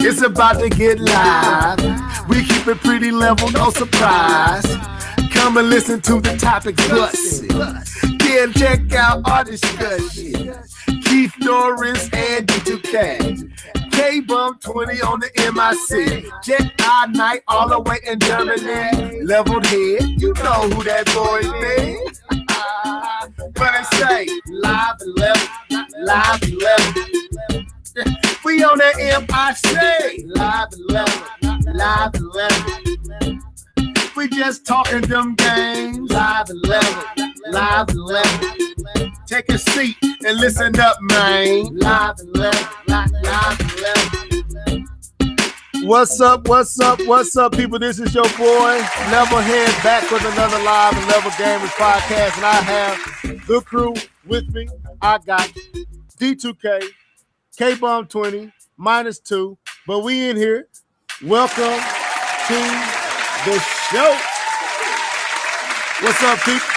It's about to get live. We keep it pretty level, no surprise. Come and listen to the topics busting. Yeah, check out our discussion. Keith Norris and D2K. K-Bump 20 on the MIC. Jet I night all the way in Germany. Leveled head, you know who that boy is. But it say live and level, live and level. We on the MIC. Live and level, live and level. We just talking them games. Live and level, live and level. Take a seat and listen up, man. Live and level, live and level. What's up, what's up, what's up, people? This is your boy, Levelhead, back with another Live and Level Gamers podcast. And I have the crew with me. I got D2K, K-Bomb 20, -2. But we in here. Welcome to the show. What's up, people?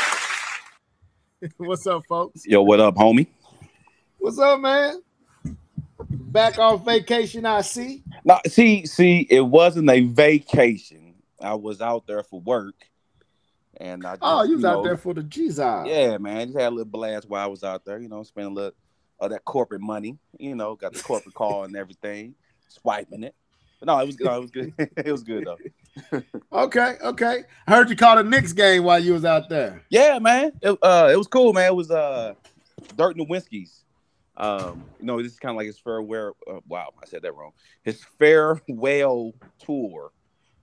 What's up, folks? Yo, what up, homie? What's up, man? Back off vacation, I see. No, see, it wasn't a vacation. I was out there for work, and I just, you was out there for the G-Zone. Yeah, man, just had a little blast while I was out there. Spending a little of that corporate money. Got the corporate call and everything, swiping it. But no, it was good. It was good. It was good though. Okay. I heard you call the Knicks game while you was out there. Yeah, man. It was cool, man. It was Dirk Nowitzki's. This is kind of like his farewell. Wow, I said that wrong. His farewell tour,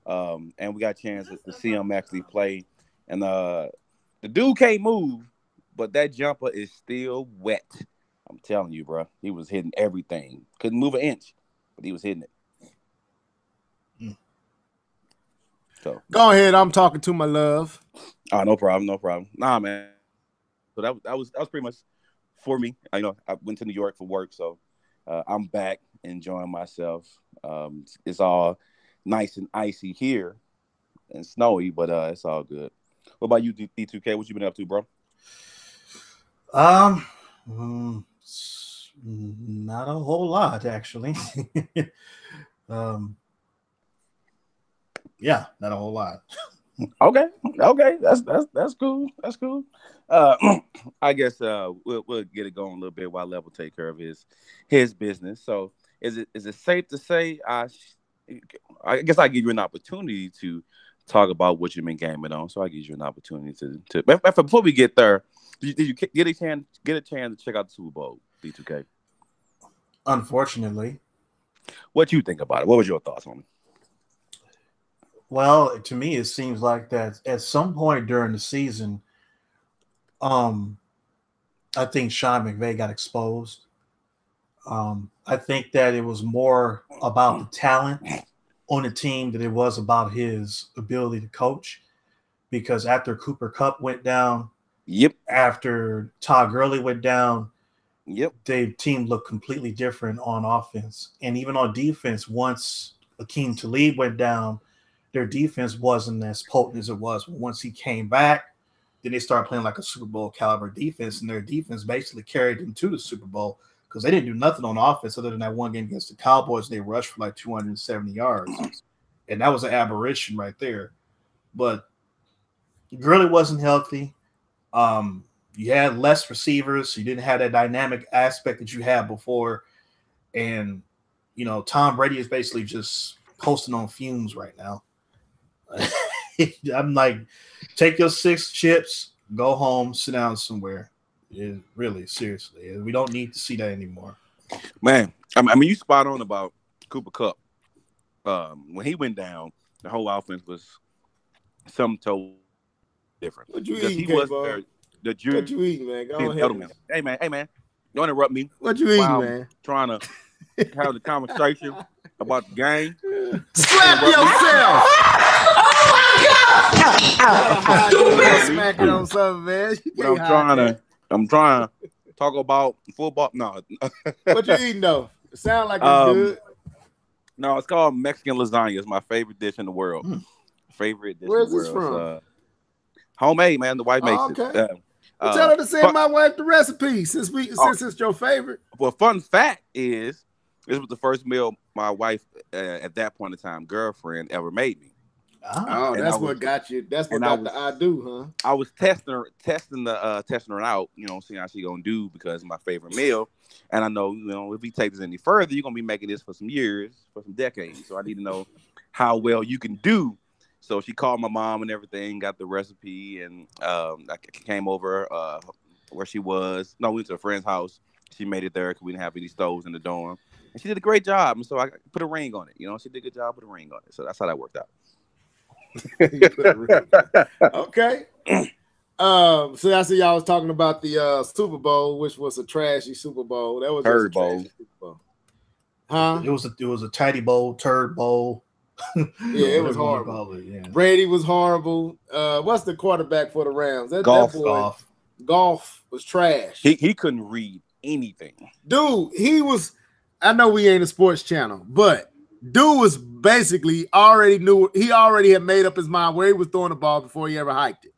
and we got a chance to see him actually play. And the dude can't move, but that jumper is still wet. I'm telling you, bro. He was hitting everything. Couldn't move an inch, but he was hitting it. So go ahead. I'm talking to my love. Oh, no problem. Nah, man. So that was pretty much for me. I went to New York for work, so I'm back enjoying myself. It's all nice and icy here and snowy, but it's all good. What about you, D2K? What you been up to, bro? Not a whole lot, actually. Yeah, not a whole lot. Okay, that's cool. I guess we'll get it going a little bit while Level take care of his business. So is it safe to say I guess I give you an opportunity to talk about what you've been gaming on? So I give you an opportunity to. Before we get there, did you get a chance to check out the Super Bowl, D2K? Unfortunately. What you think about it? What was your thoughts on it? Well, to me, it seems like that at some point during the season, I think Sean McVay got exposed. I think that it was more about the talent on the team than it was about his ability to coach. Because after Cooper Kupp went down, after Todd Gurley went down, the team looked completely different on offense. And even on defense, once Akeem Talib went down, their defense wasn't as potent as it was. But once he came back, then they started playing like a Super Bowl caliber defense, and their defense basically carried them to the Super Bowl because they didn't do nothing on offense other than that one game against the Cowboys. They rushed for like 270 yards, and that was an aberration right there. But Gurley wasn't healthy. You had less receivers. So you didn't have that dynamic aspect that you had before. And, Tom Brady is basically just posting on fumes right now. I'm like, take your 6 chips, go home, sit down somewhere. Really, seriously. We don't need to see that anymore. Man, I mean, you spot on about Cooper Kupp. When he went down, the whole offense was something totally different. What you eating, what you eating, man? Go ahead. Hey, man. Don't interrupt me. What you eating, man? Trying to have the conversation about the game. Slap yourself! Oh my God! Smack it on something, man. I'm trying to talk about football. No. What you eating though? It sounds like it's good. No, it's called Mexican lasagna. It's my favorite dish in the world. Favorite dish. Where's in the this world. from? Homemade, man. The wife makes it. Tell her to send my wife the recipe since it's your favorite. Well, fun fact is, this was the first meal my wife at that point in time girlfriend ever made me. Oh, that's what got you. That's what got the I do, huh? I was testing her out, seeing how she gonna do because it's my favorite meal. And I know, if we take this any further, you're gonna be making this for some years, for some decades. So I need to know how well you can do. So she called my mom and everything, got the recipe, and I came over where she was. No, we went to a friend's house. She made it there because we didn't have any stoves in the dorm. And she did a great job. And so I put a ring on it. She did a good job, put a ring on it. So that's how that worked out. Okay. So I see y'all was talking about the Super Bowl, which was a trashy Super Bowl. That was Turd bowl. Super Bowl. Huh? It was a tidy bowl, turd bowl. Yeah, it was horrible. Yeah. Brady was horrible. What's the quarterback for the Rams? Golf was trash. He couldn't read anything. Dude, he was. I know we ain't a sports channel, but dude was basically already had made up his mind where he was throwing the ball before he ever hiked it.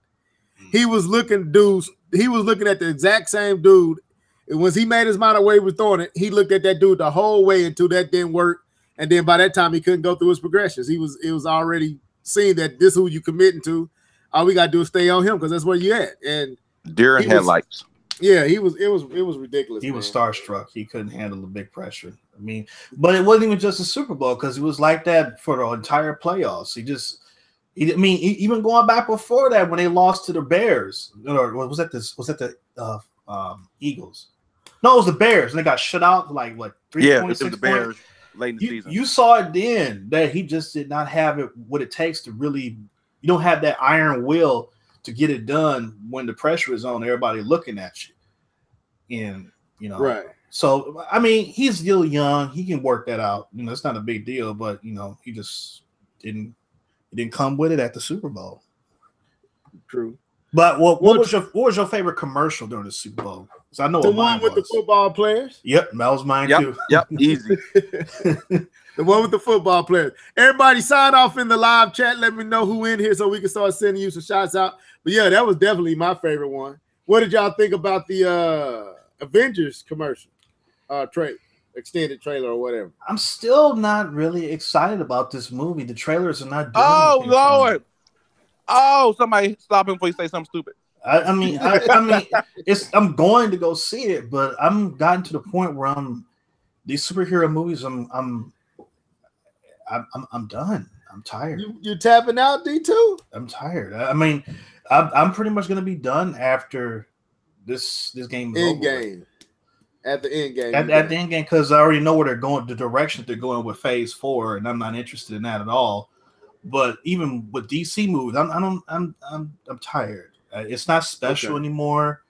He was looking at the exact same dude. And once he made his mind up where he was throwing it, he looked at that dude the whole way until that didn't work. And then by that time, he couldn't go through his progressions. It was already seen that this is who you committing to. All we gotta do is stay on him because that's where you at. And deer headlights. Yeah, it was ridiculous. He was starstruck. He couldn't handle the big pressure. I mean, but it wasn't even just a Super Bowl because it was like that for the entire playoffs. Even going back before that when they lost to the Bears, or was that the Eagles? No, it was the Bears, and they got shut out like what 3 points. Yeah, it was the Bears late in the season. You saw it then that he just did not have what it takes to really. You don't have that iron will to get it done when the pressure is on. Everybody looking at you, and right. So I mean, he's still young. He can work that out. It's not a big deal, but he just didn't come with it at the Super Bowl. True. But what was your favorite commercial during the Super Bowl? So I know the one with the football players. Yep, that was mine too. Yep, easy. The one with the football players. Everybody sign off in the live chat. Let me know who in here so we can start sending you some shots out. But yeah, that was definitely my favorite one. What did y'all think about the Avengers commercial? Extended trailer or whatever. I'm still not really excited about this movie. The trailers are not doing anything. Lord. Oh, somebody stop him before you say something stupid. I mean, I'm going to go see it, but I'm gotten to the point where these superhero movies. I'm done. I'm tired. You tapping out, D2? I'm tired. I mean, I'm pretty much going to be done after this game is over. Game. At the end game. At the end game, because I already know where they're going, the direction they're going with Phase 4, and I'm not interested in that at all. But even with DC movies, I'm tired. It's not special anymore.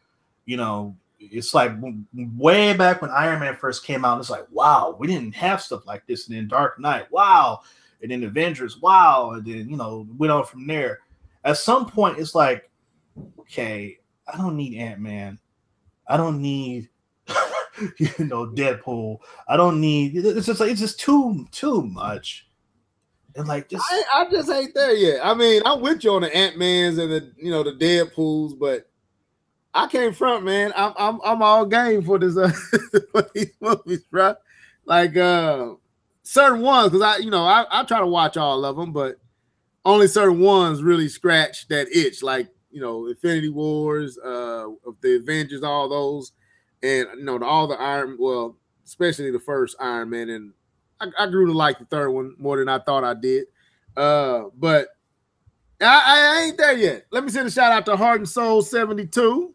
It's like way back when Iron Man first came out. It's like, wow, we didn't have stuff like this. And then Dark Knight, wow, and then Avengers, wow, and then went on from there. At some point, it's like, okay, I don't need Ant-Man. I don't need Deadpool. I don't need. It's just too much. And like I just ain't there yet. I mean, I'm with you on the Ant-Mans and the the Deadpools, but I can't front, man. I'm all game for this for these movies, bro. Like certain ones, because I try to watch all of them, but only certain ones really scratch that itch. Like Infinity Wars, of the Avengers, all those, and all the especially the first Iron Man, and I grew to like the third one more than I thought I did. But I ain't there yet. Let me send a shout out to Heart and Soul 72.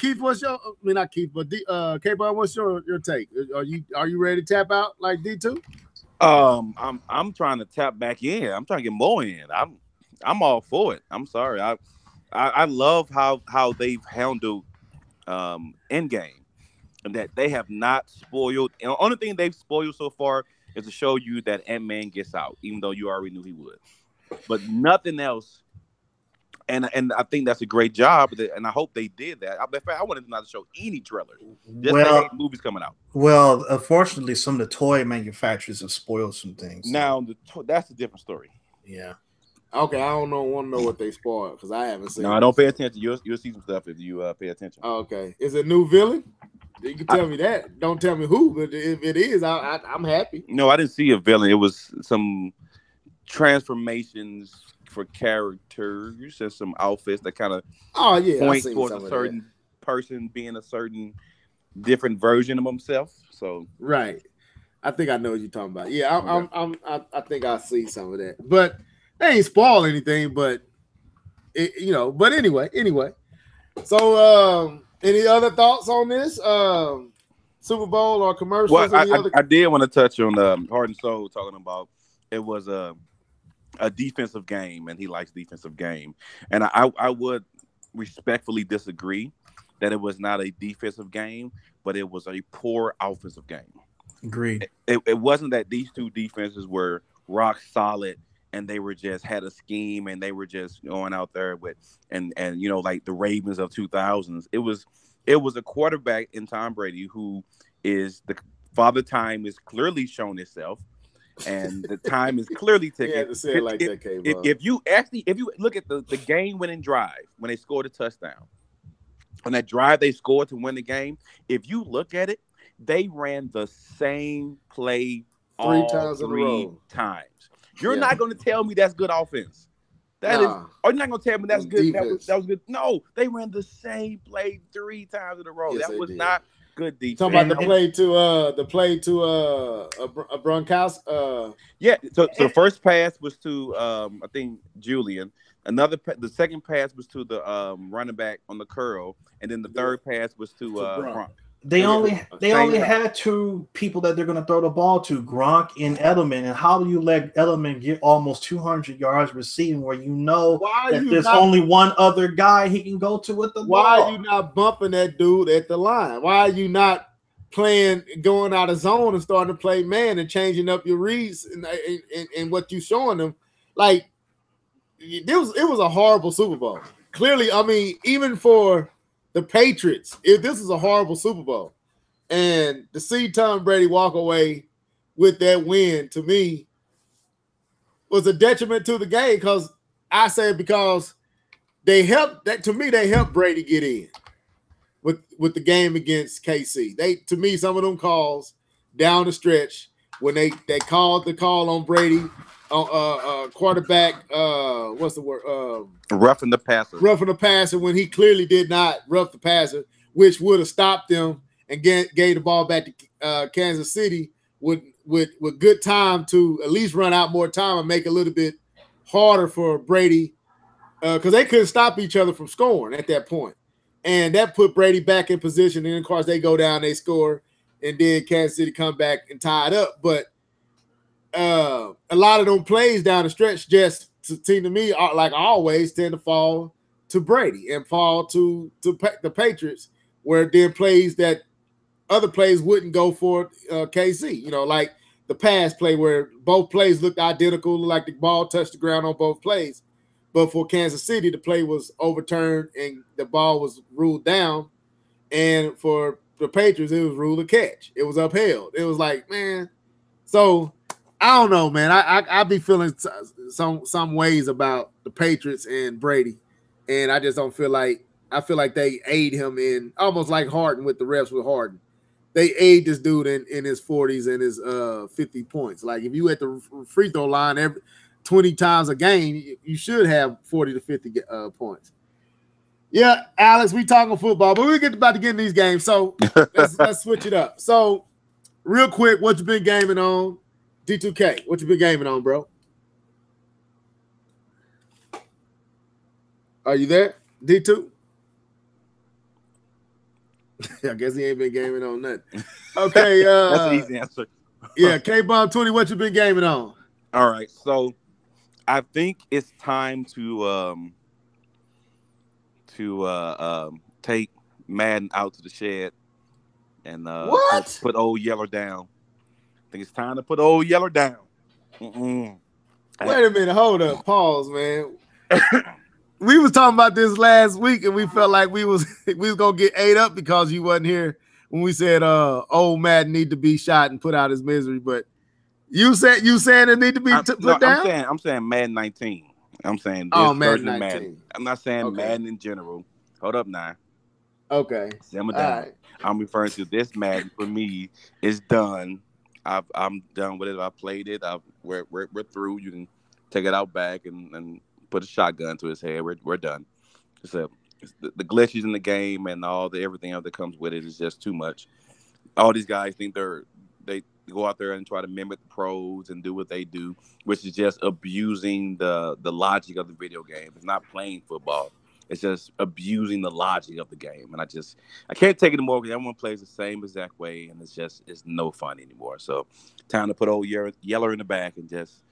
Keith, what's your? I mean, not Keith, but K-Bud, what's your take? Are you ready to tap out like D2? I'm trying to tap back in. I'm trying to get more in. I'm all for it. I'm sorry. I love how they've handled Endgame, and that they have not spoiled. And the only thing they've spoiled so far is to show you that Ant-Man gets out, even though you already knew he would. But nothing else. And I think that's a great job, and I hope they did that. In fact, I wanted them not to show any trailers. Just movies coming out. Well, unfortunately, some of the toy manufacturers have spoiled some things. Now, that's a different story. Yeah. Okay, I don't want to know what they spoiled because I haven't seen. No, I don't pay attention. You'll see some stuff if you pay attention. Okay, is it a new villain? You can tell I, me that. Don't tell me who, but if it is, I'm happy. no, I didn't see a villain. It was some transformations for characters and some outfits that kind of Oh yeah, I point seen towards some a of that. certain person being a certain different version of himself. So Right. I think I know what you're talking about. Yeah, okay. I think I see some of that, but they ain't spoil anything. But but anyway. So, any other thoughts on this Super Bowl or Well, commercials? I, Any I other? I did want to touch on Heart and Soul talking about it was a defensive game and he likes defensive game, and I would respectfully disagree that it was not a defensive game, but it was a poor offensive game. Agreed. It wasn't that these two defenses were rock solid and they were just had a scheme and they were just going out there with and like the Ravens of 2000s. It was a quarterback in Tom Brady who is the father time is clearly shown itself and the time is clearly You ticking. had to say it like that, K. If you look at the game winning drive when they scored a touchdown, on that drive they scored to win the game, if you look at it, they ran the same play Three all times in a three row. times. You're Yeah. not going to tell me that's good offense. That is, Nah. or you're not going to tell me that's It's good. defense. That was good. No, they ran the same play 3 times in a row. Yes, That they was did. not good defense. Talking about And- the play to a Broncos. Yeah. So the first pass was to I think Julian. The second pass was to the running back on the curl, and then the third pass was to Gronk. Gronk. They only Same- had two people that they're going to throw the ball to, Gronk and Edelman. And how do you let Edelman get almost 200 yards receiving where you know Why are that you there's not? only one other guy he can go to with the Why ball? are you not bumping that dude at the line? Why are you not going out of zone and starting to play man and changing up your reads and what you showing them? Like it was a horrible Super Bowl. Clearly, I mean, even for the Patriots, this is a horrible Super Bowl. And to see Tom Brady walk away with that win to me was a detriment to the game because they helped Brady get in with the game against KC. To me, some of them calls down the stretch when they called the call on Brady on quarterback, what's the word? Roughing the passer. Roughing the passer when he clearly did not rough the passer, which would have stopped them and gave the ball back to Kansas City with good time to at least run out more time and make it a little bit harder for Brady because they couldn't stop each other from scoring at that point. And that put Brady back in position. And, of course, they go down, they score, and then Kansas City come back and tie it up. But a lot of them plays down the stretch just seem to me, like always, tend to fall to Brady and fall to the Patriots, where then plays that other plays wouldn't go for KC. You know, like the pass play where both plays looked identical, like the ball touched the ground on both plays. But for Kansas City, the play was overturned and the ball was ruled down. And for the Patriots, it was ruled a catch. It was upheld. It was like, man. So I don't know, man. I be feeling some ways about the Patriots and Brady, and I just don't feel like they aid him in almost like Harden with the refs with Harden. They aid this dude in his 40s and his 50 points. Like if you at the free throw line every 20 times a game, you should have 40 to 50 points. Yeah, Alex, we talking football, but we're about to get in these games, so let's switch it up. So, real quick, what you been gaming on? D2K, what you been gaming on, bro? Are you there, D2? I guess he ain't been gaming on nothing. Okay, that's an easy answer. Yeah, K-Bomb 20, what you been gaming on? All right, so I think it's time to take Madden out to the shed and put old Yeller down. I think it's time to put old Yeller down. Wait a minute, hold up, pause, man. We was talking about this last week, and we felt like we was gonna get ate up because you wasn't here when we said old Madden need to be shot and put out his misery. But you saying it need to be put down? I'm saying Madden 19. I'm saying Oh, this Madden version of Madden. 19. I'm not saying Okay. Madden in general. Hold up now. Okay. Simmer All down. right. I'm referring to this Madden for me is done. I'm done with it. I played it. We're through. You can take it out back and put a shotgun to his head. We're done. It's the glitches in the game and all the everything else that comes with it is just too much. All these guys think they go out there and try to mimic the pros and do what they do, which is just abusing the logic of the video game. It's not playing football. It's just abusing the logic of the game. And I can't take it anymore because everyone plays the same exact way and it's no fun anymore. So time to put old Yeller in the back and just,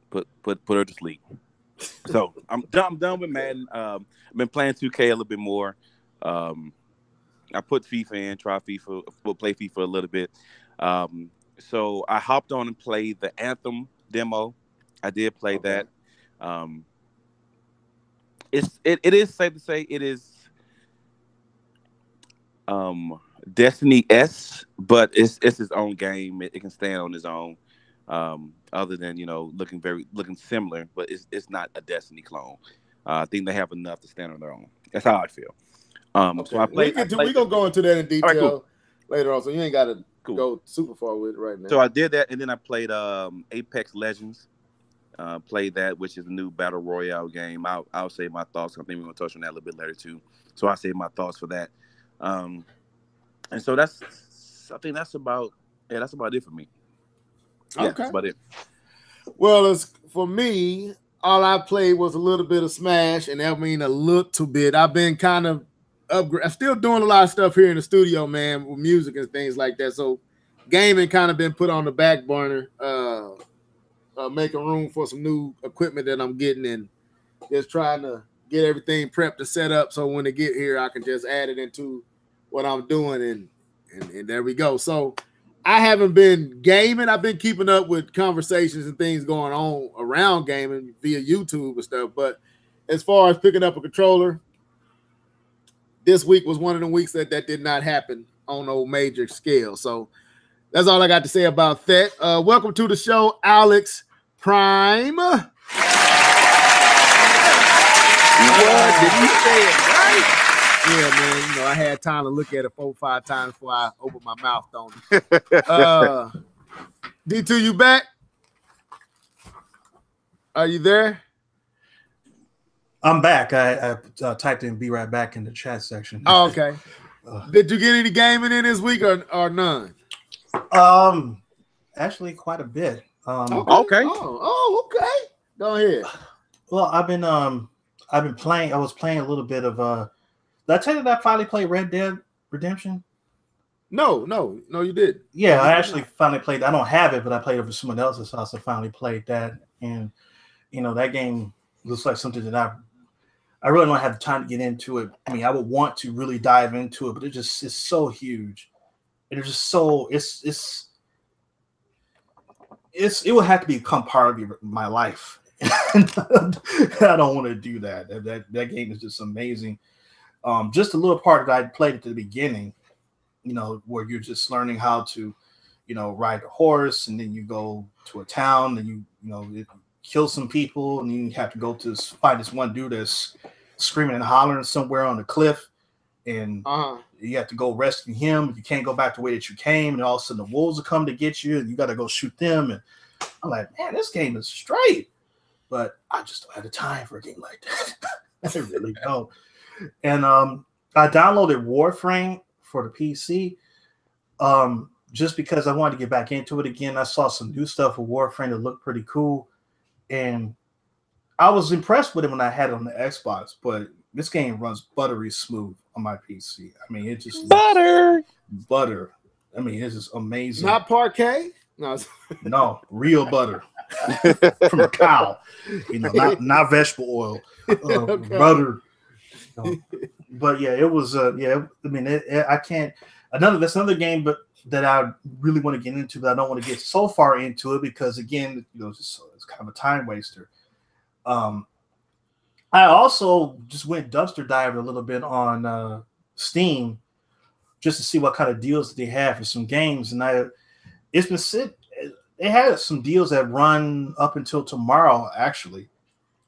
put her to sleep. So I'm done with Madden. I've been playing 2K a little bit more. I put FIFA in, play FIFA a little bit. So I hopped on and played the Anthem demo. I did play that. It is safe to say it is Destiny S, but it's its own game. It can stand on its own. Other than looking similar, but it's not a Destiny clone. I think they have enough to stand on their own. That's how I feel. Okay. So we're gonna go into that in detail right, cool. later on, so you ain't got to go super far with it right now. So I did that, and then I played Apex Legends. Played that, which is a new battle royale game. I'll say my thoughts. I think we're gonna touch on that a little bit later too. So I'll say my thoughts for that. And so I think that's about it for me. Yeah, okay, that's about it. Well, as for me, all I played was a little bit of Smash, and that mean a little bit. I've been kind of I'm still doing a lot of stuff here in the studio, man, with music and things like that. So gaming kind of been put on the back burner, making room for some new equipment that I'm getting and just trying to get everything prepped and set up so when they get here, I can just add it into what I'm doing and there we go. So I haven't been gaming. I've been keeping up with conversations and things going on around gaming via YouTube and stuff. But as far as picking up a controller, this week was one of the weeks that did not happen on no major scale. So that's all I got to say about that. Welcome to the show, Alex Prime. What did you say it right? Yeah, man. I had time to look at it 4 or 5 times before I opened my mouth on it. D2, you back? Are you there? I'm back. I typed in "be right back" in the chat section. Oh, okay. Did you get any gaming in this week or none? Actually, quite a bit. Okay. Oh, okay. Go ahead. Well, I've been playing. I was playing a little bit of. Did I tell you that I finally played Red Dead Redemption? No, you did. Yeah, I actually finally played. I don't have it, but I played it for someone else's house. I finally played that, and that game looks like something that I really don't have the time to get into it. I mean, I would want to really dive into it, but it's so huge. It's just so it will have to become part of my life. I don't want to do that. That game is just amazing. Just a little part that I played at the beginning, where you're just learning how to, ride a horse, and then you go to a town, and you kill some people, and you have to go to find this one dude that's screaming and hollering somewhere on the cliff, and you have to go rescue him. You can't go back the way that you came, and all of a sudden the wolves will come to get you, and you got to go shoot them. And I'm like, man, this game is straight, but I just don't have the time for a game like that. I really don't. And I downloaded Warframe for the PC just because I wanted to get back into it again. I saw some new stuff with Warframe that looked pretty cool, and I was impressed with it when I had it on the Xbox, but this game runs buttery smooth on my PC. I mean, it just butter. I mean, it's just amazing. Not parquet? No, real butter from a cow. Not vegetable oil. Okay. Butter. But yeah, it was. I mean, I can't. That's another game, but that I really want to get into, but I don't want to get so far into it because again, it's kind of a time waster. I also just went dumpster diving a little bit on Steam just to see what kind of deals they have for some games, and they had some deals that run up until tomorrow actually,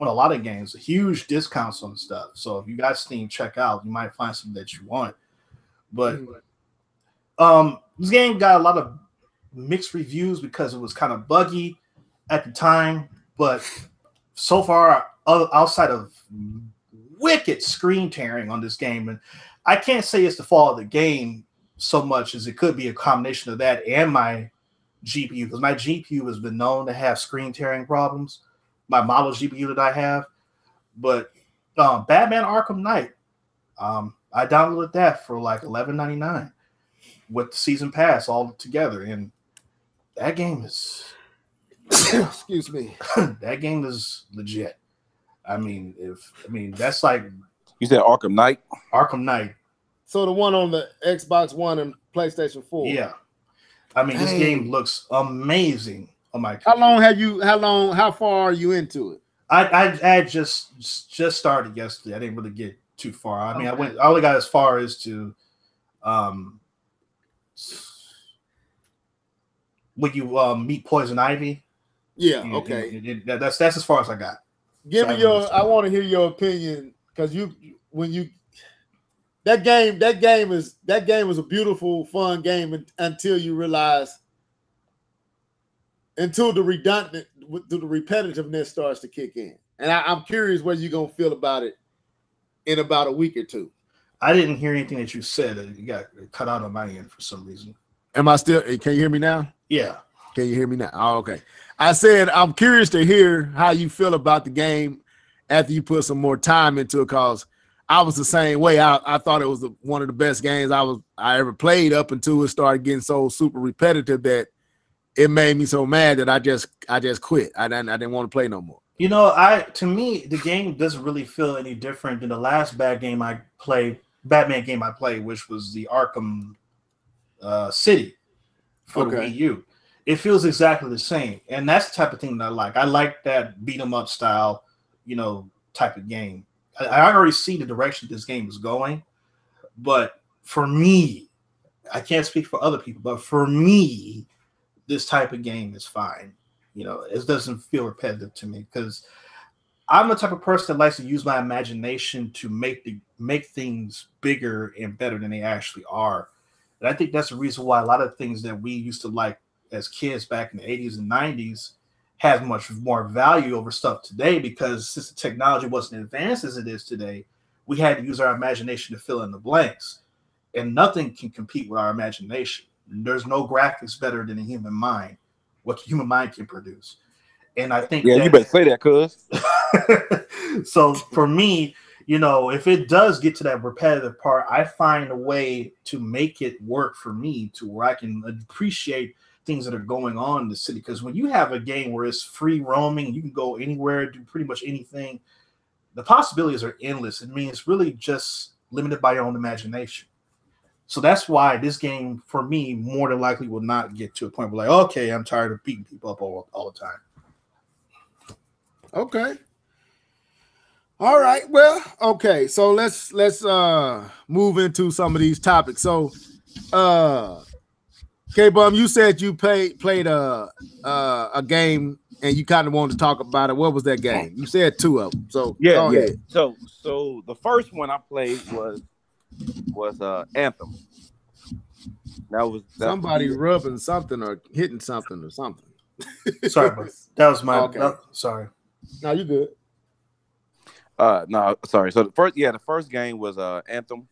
on a lot of games, huge discounts on stuff. So if you got Steam, check out. You might find something that you want. But this game got a lot of mixed reviews because it was kind of buggy at the time. But so far, outside of wicked screen tearing on this game, and I can't say it's the fault of the game so much as it could be a combination of that and my GPU, because my GPU has been known to have screen tearing problems. My model GPU that I have, but Batman Arkham Knight, I downloaded that for like $11.99 with the season pass all together, and that game is excuse me, that game is legit. I mean, that's like You said Arkham Knight. Arkham Knight. So the one on the Xbox One and PlayStation 4. Yeah, I mean, this game looks amazing on my computer. How far are you into it? I just started yesterday. I didn't really get too far. I mean, I only got as far as to when you meet Poison Ivy. Yeah, okay. That's as far as I got. Give me I want to hear your opinion, because that game was a beautiful, fun game until you realize, until the repetitiveness starts to kick in. And I'm curious what you're gonna feel about it in about a week or two. I didn't hear anything that you said. You got cut out on my end for some reason. Am I still? Can you hear me now? Yeah. Can you hear me now? Oh, okay. I said I'm curious to hear how you feel about the game after you put some more time into it, because I was the same way. I thought it was one of the best games I ever played up until it started getting so super repetitive that it made me so mad that I just quit. I didn't want to play no more. You know, to me, the game doesn't really feel any different than the last Batman game I played, which was the Arkham City for the Wii U. It feels exactly the same, and that's the type of thing that I like. I like that beat 'em up style, type of game. I already see the direction this game is going, but for me, I can't speak for other people, but for me, this type of game is fine. It doesn't feel repetitive to me, because I'm the type of person that likes to use my imagination to make things bigger and better than they actually are. And I think that's the reason why a lot of things that we used to like as kids back in the 80s and 90s has much more value over stuff today, because since the technology wasn't advanced as it is today, we had to use our imagination to fill in the blanks. And nothing can compete with our imagination. There's no graphics better than a human mind, what the human mind can produce. And I think you better say that, cuz. So for me, if it does get to that repetitive part, I find a way to make it work for me to where I can appreciate things that are going on in the city. Because when you have a game where it's free roaming, you can go anywhere, do pretty much anything, the possibilities are endless. I mean, it's really just limited by your own imagination. So that's why this game, for me, more than likely will not get to a point where like, okay, I'm tired of beating people up all the time. Okay. All right. Well, okay. So let's move into some of these topics. So, K-Bum, you said you played a game and you kind of wanted to talk about it. What was that game? You said two of them. So yeah. So the first one I played was Anthem. That's somebody rubbing something or hitting something or something. Sorry, but that was my. Okay. Sorry. No, you good. No, sorry. So the first game was Anthem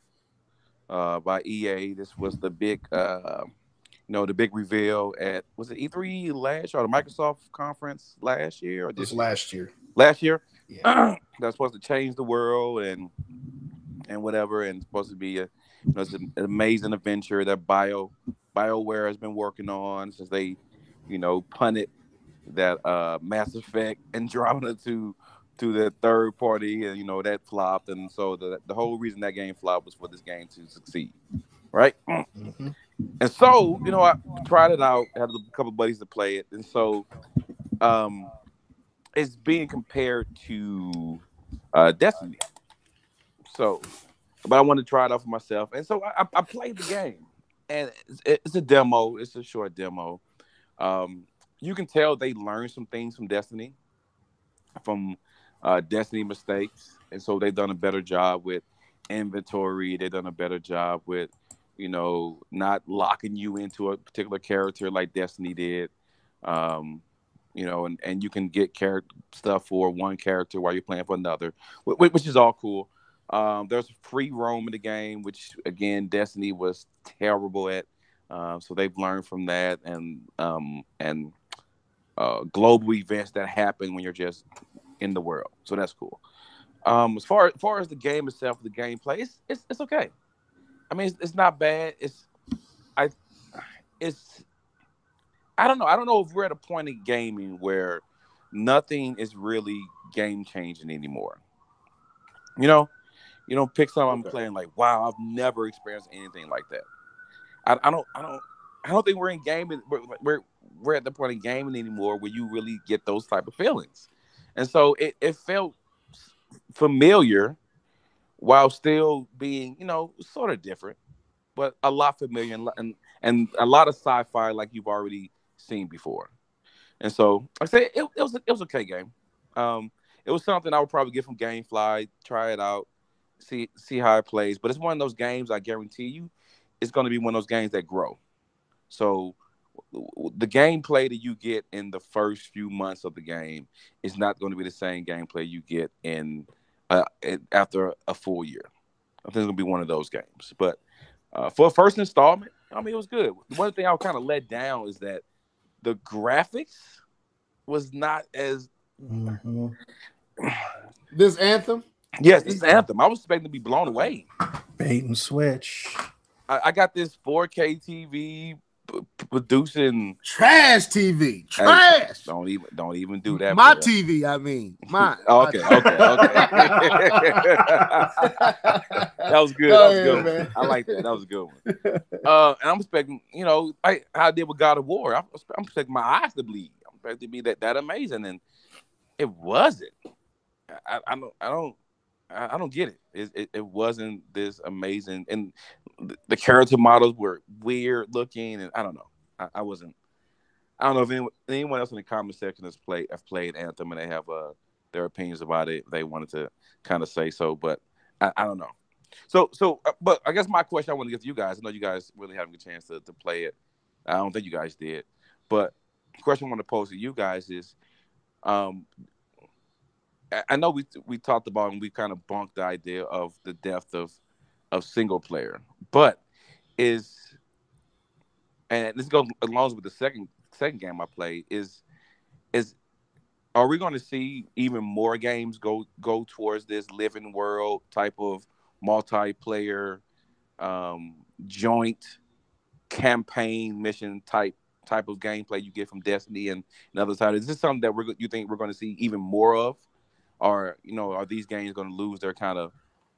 by EA. This was the big the big reveal at, was it E3 last year or the Microsoft conference last year? Or this last year. Last year? Yeah. That's supposed to change the world and whatever, and supposed to be it's an amazing adventure that BioWare has been working on since they, punted that Mass Effect Andromeda to the third party, and that flopped, and so the whole reason that game flopped was for this game to succeed, right? Mm-hmm. And so I tried it out, had a couple of buddies to play it, and so it's being compared to Destiny. So, but I wanted to try it out for myself, and so I played the game, and it's a demo. It's a short demo. You can tell they learned some things from Destiny, from Destiny mistakes, and so they've done a better job with inventory. They've done a better job with, not locking you into a particular character like Destiny did. Um, and you can get character stuff for one character while you're playing for another, which is all cool. There's free roam in the game, which again Destiny was terrible at. So they've learned from that, and global events that happen when you're just in the world. So that's cool. As far as the game itself, the gameplay, it's okay. I mean, it's not bad. I it's I don't know. I don't know if we're at a point in gaming where nothing is really game changing anymore. You know, you don't pick something I'm playing like, wow, I've never experienced anything like that. I don't think we're in gaming. We're at the point in gaming anymore where you really get those type of feelings, and so it felt familiar while still being sort of different, but a lot familiar and a lot of sci-fi like you've already seen before. And so I say it was okay game. It was something I would probably get from GameFly, try it out, see how it plays. But it's one of those games I guarantee you, it's going to be one of those games that grow. So the gameplay that you get in the first few months of the game is not going to be the same gameplay you get after a full year. I think it's going to be one of those games. But for a first installment, I mean, it was good. The one thing I was kind of let down is that the graphics was not as. This Anthem? Yes, this is Anthem. I was expecting to be blown away. Bait and switch. I got this 4K TV producing trash TV. Trash. Don't even do that. My TV, I mean, mine. Okay. That was good. That was good, man. I like that. That was a good one. And I'm expecting, how I did with God of War. I'm expecting my eyes to bleed. I'm expecting to be that amazing, and it wasn't. I don't get it. It wasn't this amazing, and the character models were weird looking, and I don't know. I wasn't. I don't know if anyone else in the comment section have played Anthem and they have their opinions about it. They wanted to kind of say so, but I don't know. But I guess my question I want to get to you guys. I know you guys really haven't a chance to play it. I don't think you guys did, but the question I want to pose to you guys is, I know we talked about and we kind of bunked the idea of the depth of single player, but and this goes along with the second game I played is are we going to see even more games go towards this living world type of multiplayer joint campaign mission type of gameplay you get from Destiny and other titles? Is this something that you think we're going to see even more of? Or are these games going to lose their kind of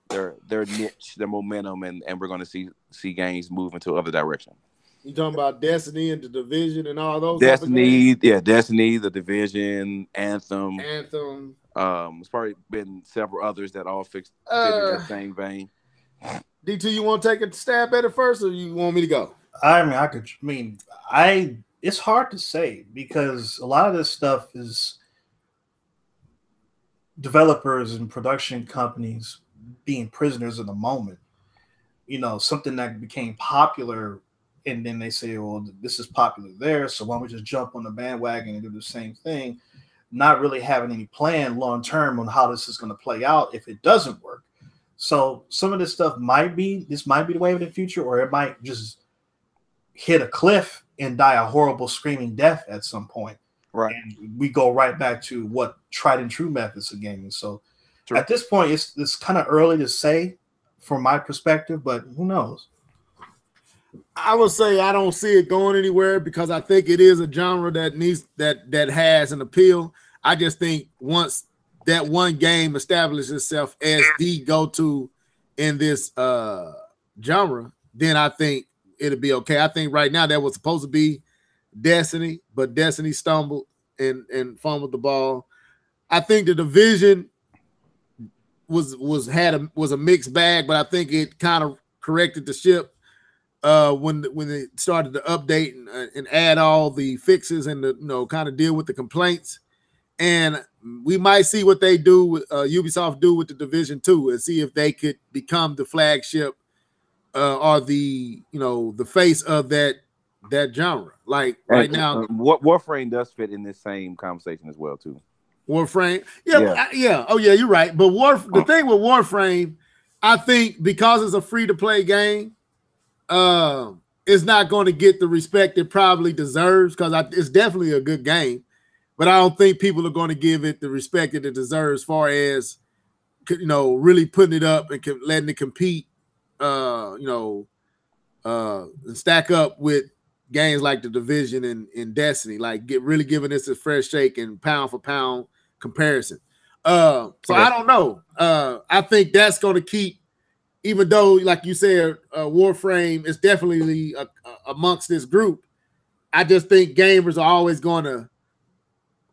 their niche, their momentum, and we're going to see games move into other direction? You talking about Destiny and the Division and all those? Destiny, Destiny, the Division, Anthem. It's probably been several others that all fit in that same vein. DT, you want to take a stab at it first, or you want me to go? It's hard to say because a lot of this stuff is developers and production companies being prisoners of the moment. Something that became popular, and then they say, well, this is popular there, so why don't we just jump on the bandwagon and do the same thing, not really having any plan long term on how this is going to play out if it doesn't work. So some of this stuff might be the way of the future, or it might just hit a cliff and die a horrible screaming death at some point. Right. And we go right back to what tried and true methods of gaming. So True. At this point, it's kind of early to say from my perspective, but who knows? I would say I don't see it going anywhere because I think it is a genre that has an appeal. I just think once that one game establishes itself as the go-to in this genre, then I think it'll be okay. I think right now that was supposed to be Destiny, but Destiny stumbled and fumbled the ball. I think the Division was a mixed bag, but I think it kind of corrected the ship when they started to update and add all the fixes and kind of deal with the complaints. and we might see what they do with Ubisoft do with the Division 2 and see if they could become the flagship or the the face of that genre. Like right now, Warframe does fit in this same conversation as well too. Warframe, yeah. Oh yeah, you're right. But the thing with Warframe, I think because it's a free to play game, it's not going to get the respect it probably deserves because it's definitely a good game. But I don't think people are going to give it the respect that it deserves as far as, really putting it up and letting it compete, and stack up with games like The Division and Destiny, like really giving this a fresh shake and pound for pound comparison. I don't know. I think that's going to keep, even though, like you said, Warframe is definitely amongst this group. I just think gamers are always going to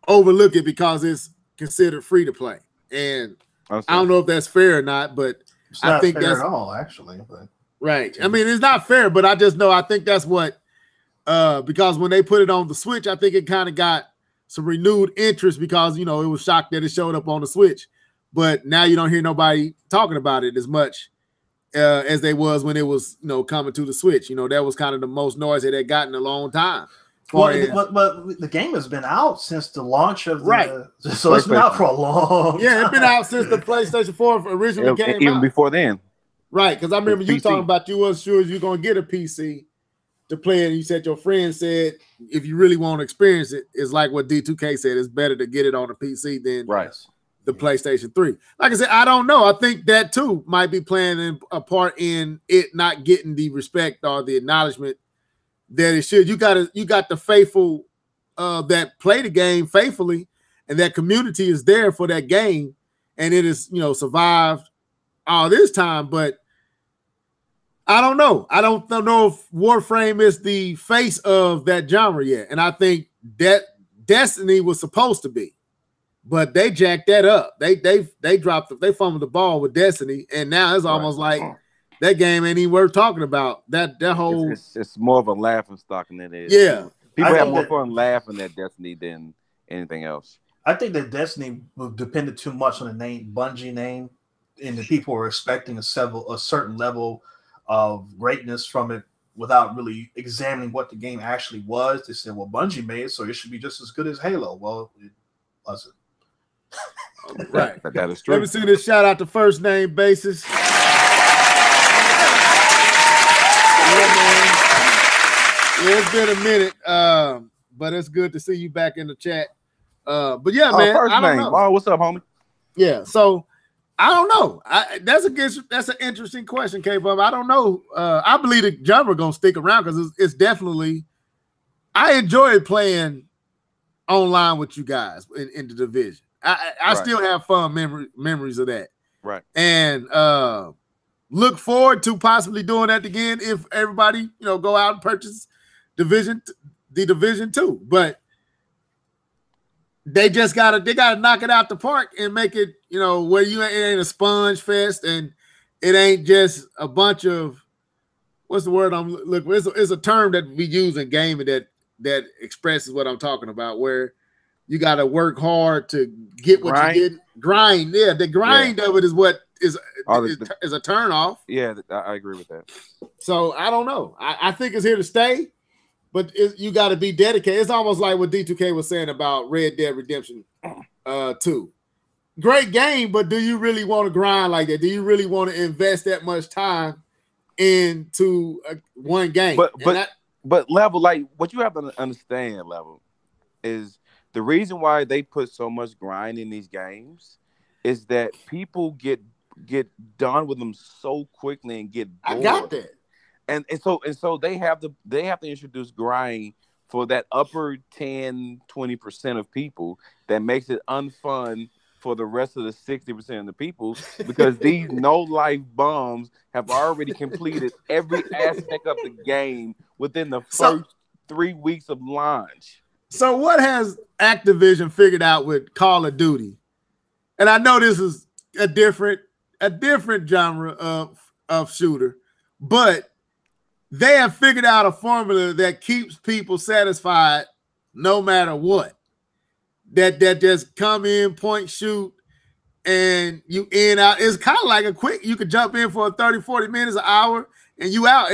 overlook it because it's considered free to play, and I don't know if that's fair or not, but it's not fair at all, actually. But right, I mean, it's not fair, but I just know I think that's what because when they put it on the Switch, I think it kind of got some renewed interest because it was shocked that it showed up on the Switch, but now you don't hear nobody talking about it as much as they was when it was coming to the Switch. That was kind of the most noise it had gotten in a long time. Well, but the game has been out since the launch of so it's been out for a long time. Yeah, it's been out since the PlayStation 4 originally came out. Even before then. Right, because I remember you talking about you wasn't sure if you're going to get a PC to play it. And you said your friend said if you really want to experience it, it's like what D2K said, it's better to get it on a PC than the PlayStation 3. Like I said, I don't know. I think that too might be playing a part in it not getting the respect or the acknowledgement that it should. You got the faithful that play the game faithfully, and that community is there for that game, and it is survived all this time. But I don't know. I don't know if Warframe is the face of that genre yet, and I think that Destiny was supposed to be, but they jacked that up. They fumbled the ball with Destiny, and now it's almost like that game ain't even worth talking about. That whole it's more of a laughing stock than it is. Yeah, people have more fun laughing at Destiny than anything else. I think that Destiny depended too much on the name, Bungie name, and the people were expecting a certain level of greatness from it without really examining what the game actually was. They said, "Well, Bungie made it, so it should be just as good as Halo." Well, it wasn't. Right, that is true. Let me see this shout out to First Name Basis. Yeah, it's been a minute, but it's good to see you back in the chat. But yeah, man, I don't know. Oh, what's up, homie? Yeah, so I don't know. That's an interesting question, K-Bub. I don't know. I believe the genre gonna stick around because it's definitely. I enjoy playing online with you guys in the Division. I still have fun memories of that. Right. And look forward to possibly doing that again if everybody go out and purchase the Division 2. But they just gotta knock it out the park and make it where it ain't a sponge fest and it ain't just a bunch of what's the word I'm looking for? It's a term that we use in gaming that expresses what I'm talking about, where you got to work hard to get what you get. Grind, yeah. The grind of it is what is a turn off. Yeah, I agree with that. So I don't know. I think it's here to stay, but you got to be dedicated. It's almost like what D2K was saying about Red Dead Redemption 2. Great game, but do you really want to grind like that? Do you really want to invest that much time into one game? But Level, like what you have to understand, Level, is the reason why they put so much grind in these games is that people get done with them so quickly and get bored. I got that. And so they have to introduce grind for that upper 10-20% of people that makes it unfun for the rest of the 60% of the people, because these no-life bums have already completed every aspect of the game within the first 3 weeks of launch. So what has Activision figured out with Call of Duty? And I know this is a different genre of shooter, but they have figured out a formula that keeps people satisfied no matter what. that just come in, point, shoot, and you in out. It's kind of like a quick, you could jump in for 30, 40 minutes, an hour, and you out.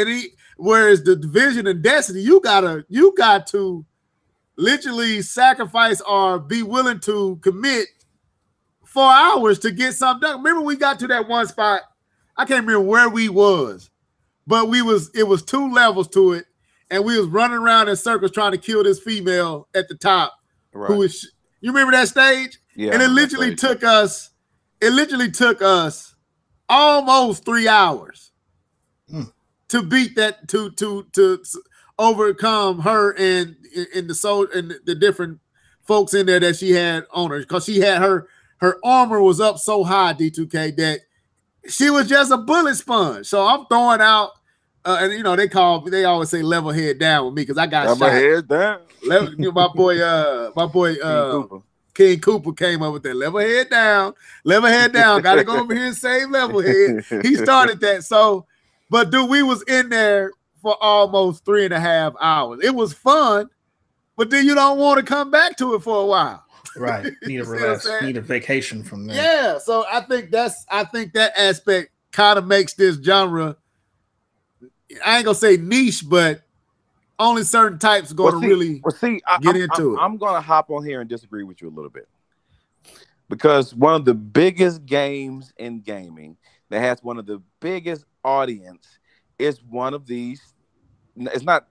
Whereas the Division and Destiny, you got to literally sacrifice or be willing to commit 4 hours to get something done. Remember, we got to that one spot. I can't remember where we was, but it was 2 levels to it, and we was running around in circles trying to kill this female at the top. Right. Who is? You remember that stage? Yeah. And it literally took us almost 3 hours to beat that, to overcome her and the different folks in there that she had on her, because she had her armor was up so high, D2K, that she was just a bullet sponge. So I'm throwing out, and you know they always say level head down with me because I got level shot. Head down. My boy King Cooper came up with that level head down. Got to go over here and save level head. He started that. So, but dude, we was in there for almost 3.5 hours. It was fun, but then you don't want to come back to it for a while. Right. Need a relax, need a vacation from there. Yeah. So I think that aspect kind of makes this genre, I ain't gonna say niche, but only certain types going to really get into it. I'm going to hop on here and disagree with you a little bit, because one of the biggest games in gaming that has one of the biggest audience is one of these. It's not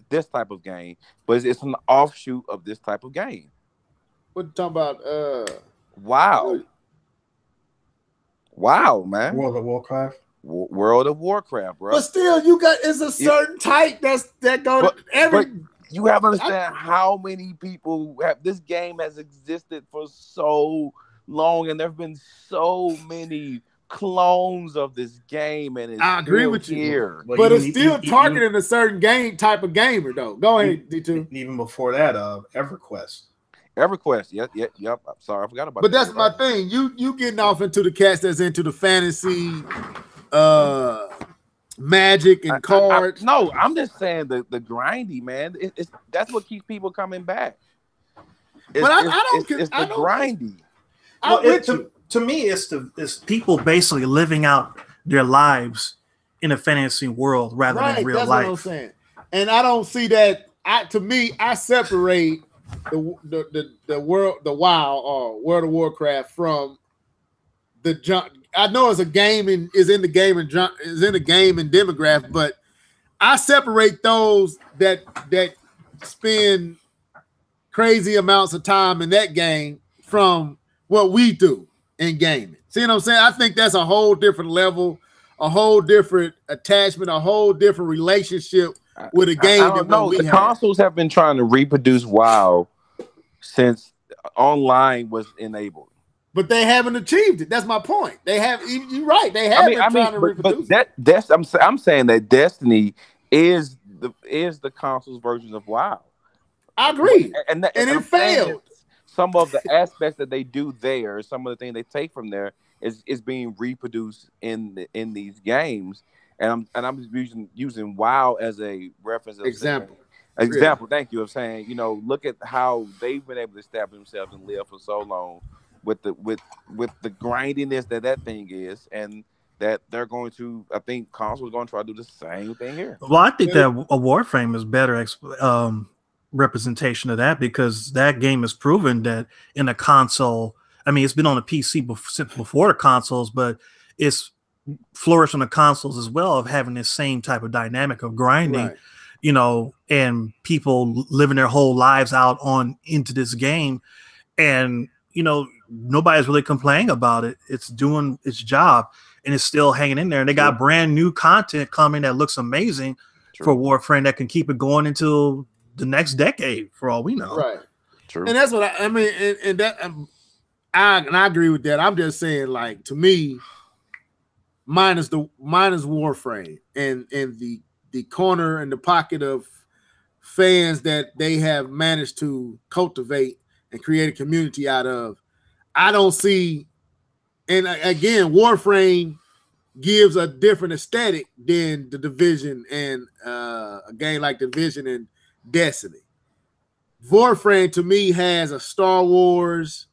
this type of game, but it's an offshoot of this type of game. What you talking about? Wow, man. World of Warcraft. World of Warcraft, bro. But still, it's a certain type that goes every. But you have to understand how many people this game has existed for so long, and there have been so many clones of this game, and I agree with you here. But it's still targeting a certain type of gamer, though. Go ahead, D2. Even before that, EverQuest. Yep. I'm sorry, I forgot about that. But that's my thing. You getting off into the cats that's into the fantasy, magic and cards. No, I'm just saying the grindy, man. That's what keeps people coming back. But I don't. It's the grindy. To me, it's people basically living out their lives in a fantasy world rather than real life. That's what I'm saying. And I don't see that. I separate the world, the WoW or World of Warcraft from the junk. I know it's a game and is in the game and demographic, but I separate those that spend crazy amounts of time in that game from what we do in gaming. See what I'm saying? I think that's a whole different level, a whole different attachment, a whole different relationship with a game. The consoles have been trying to reproduce WoW since online was enabled. But they haven't achieved it. That's my point. They have. You're right. They have been trying to reproduce. But I'm saying that Destiny is the console's version of WoW. I agree, and it failed. Some of the aspects that they do there, some of the things they take from there, is being reproduced in these games. And I'm using WoW as a reference example. Thank you. Of saying, look at how they've been able to establish themselves and live for so long with the grindiness that thing is, and that they're going to. I think consoles are going to try to do the same thing here. Well, I think that a Warframe is better representation of that, because that game has proven that in a console. I mean, it's been on a PC since before the consoles, but it's flourished on the consoles as well, of having this same type of dynamic of grinding. Right. And people living their whole lives out into this game, and nobody's really complaining about it. It's doing its job, and it's still hanging in there. And they got brand new content coming that looks amazing for Warframe that can keep it going until the next decade, for all we know. Right. True. And that's what I mean. And that I agree with that. I'm just saying, like, to me, minus Warframe and the corner and the pocket of fans that they have managed to cultivate and create a community out of, I don't see. And again, Warframe gives a different aesthetic than the Division and a game like Division and Destiny. Warframe to me has a Star Wars,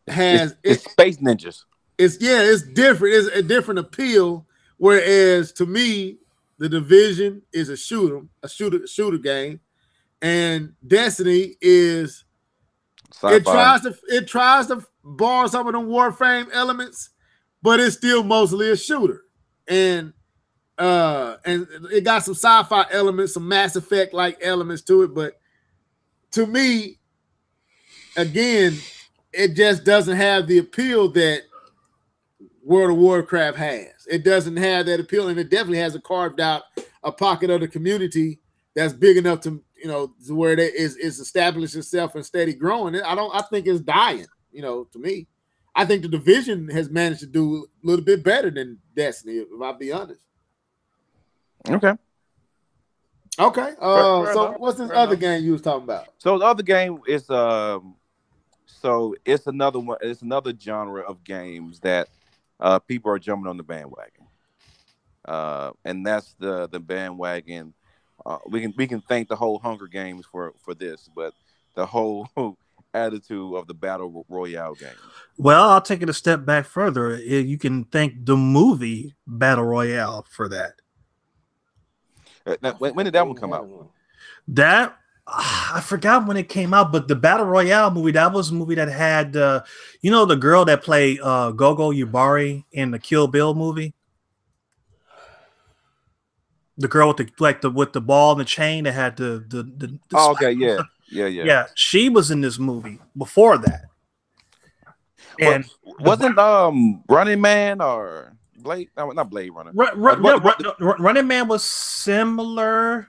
it's Space Ninjas. It's different. It's a different appeal. Whereas to me, the Division is a shooter game, and Destiny is Sci-fi. it tries to borrow some of the Warframe elements, but it's still mostly a shooter. And it got some sci-fi elements, some Mass Effect like elements to it, but to me, again, it just doesn't have the appeal that World of Warcraft has. It doesn't have that appeal, and it definitely hasn't carved out a pocket of the community that's big enough to where it is established itself and steady growing. I think it's dying. To me, I think the Division has managed to do a little bit better than Destiny, if I'll be honest. Okay. So what's this other game you was talking about? So the other game is so it's another one. It's another genre of games that people are jumping on the bandwagon, and that's the bandwagon. We can thank the whole Hunger Games for this, but the whole attitude of the battle royale game. Well, I'll take it a step back further. You can thank the movie Battle Royale for that. Now, when did that one come out? That I forgot when it came out, but the Battle Royale movie, that was a movie that had the girl that played Gogo Yubari in the Kill Bill movie. The girl with the ball and the chain that had the okay, yeah. She was in this movie before that. And wasn't Running Man or Blade? No, not Blade Runner. Running Man was similar.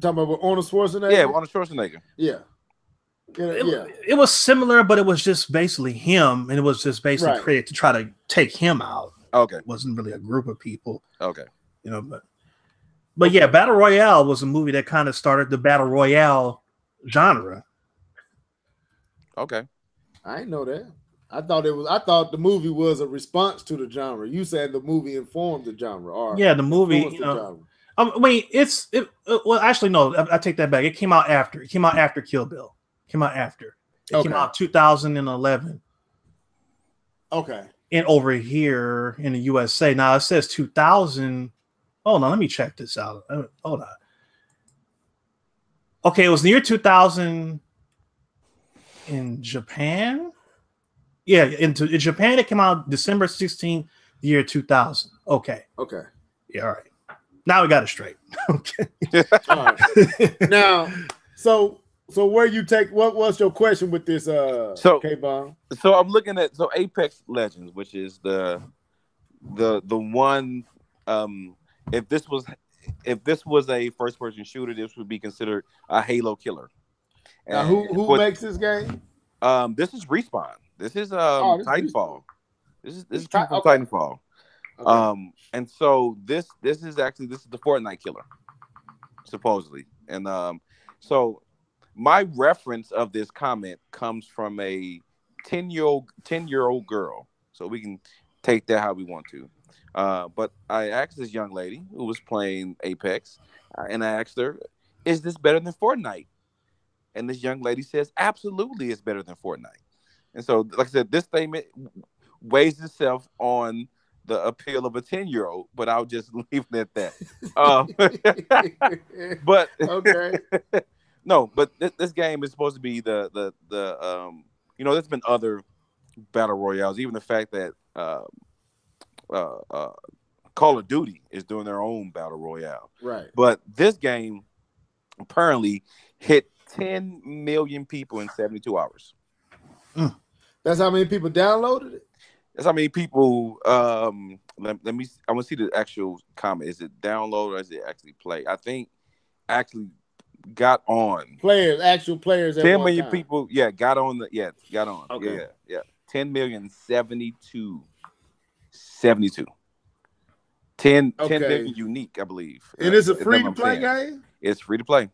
Talking about Arnold Schwarzenegger? Yeah, Arnold Schwarzenegger. Yeah. It was similar, but it was just basically him, and it was just basically created to try to take him out. Okay. It wasn't really a group of people. Okay. But yeah, Battle Royale was a movie that kind of started the Battle Royale genre. Okay. I didn't know that. I thought the movie was a response to the genre. You said the movie informed the genre. The movie, well, actually, no, I take that back. It came out after. It came out after Kill Bill. It came out 2011. Okay. And over here in the USA, now it says 2000. Hold on, let me check this out. Hold on. Okay, it was the year 2000 in Japan. Yeah, in Japan, it came out December 16th, the year 2000. Okay. Yeah, all right. Now we got it straight. Okay. All right. Now, so where you take what's your question with this K-Bomb? So I'm looking at Apex Legends, which is the one if this was a first person shooter, this would be considered a Halo killer. Now who makes this game? This is Respawn. This is Titanfall. This is from okay. Titanfall. Okay. And so this is the Fortnite killer, supposedly. And so my reference of this comment comes from a 10-year-old girl. So we can take that how we want to. But I asked this young lady who was playing Apex, and I asked her, "Is this better than Fortnite?" And this young lady says, "Absolutely, it's better than Fortnite." And so, like I said, this statement weighs itself on the appeal of a 10-year-old, but I'll just leave it at that. But okay, no, but this game is supposed to be the there's been other battle royales, even the fact that Call of Duty is doing their own battle royale, right? But this game apparently hit 10 million people in 72 hours. That's how many people downloaded it. That's how many people. Let me. I want to see the actual comment. Is it download or is it actually play? I think actually got on. Actual players. 10 million people. Yeah, got on. Got on. Okay. Yeah. 10 million 72. 72. 10 million unique, I believe. And it's a free to play game? It's free to play.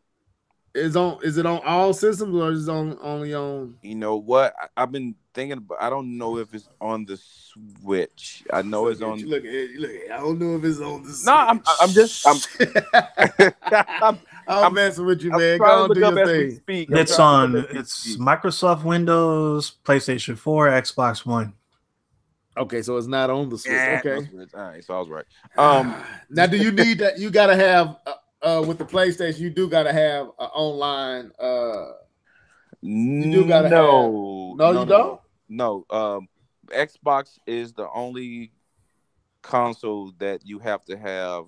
Is it on all systems or is it only on? You know what? I've been thinking about. I don't know if it's on the Switch. I know it's on. You look at. I don't know if it's on the Switch. No, I'm just. I'm messing with you, I'm man. trying Go to look do up your as we thing. speak. It's on. It's Microsoft Windows, PlayStation 4, Xbox One. Okay, so it's not on the Switch. Yeah, Okay, no Switch. All right, so I was right. now do you need that? You gotta have with the PlayStation. You do gotta have online. You do gotta have. No, you don't. No. Xbox is the only console that you have to have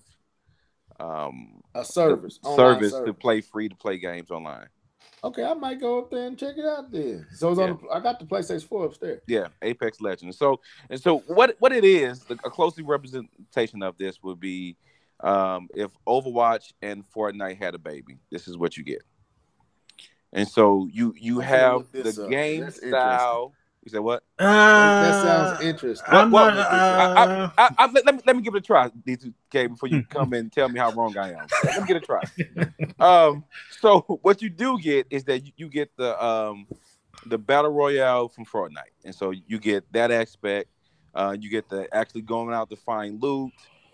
a service to play free to play games online. Okay, I might go up there and check it out then. So it's on. I got the PlayStation 4 upstairs. Yeah, Apex Legends. So what it is, a closely representation of this would be if Overwatch and Fortnite had a baby. This is what you get. And so you have the game style. You said what? That sounds interesting. Let me give it a try, D2K, before you come and tell me how wrong I am. Let me get a try. So what you do get is that you get the battle royale from Fortnite, and so you get that aspect. You get the actually going out to find loot.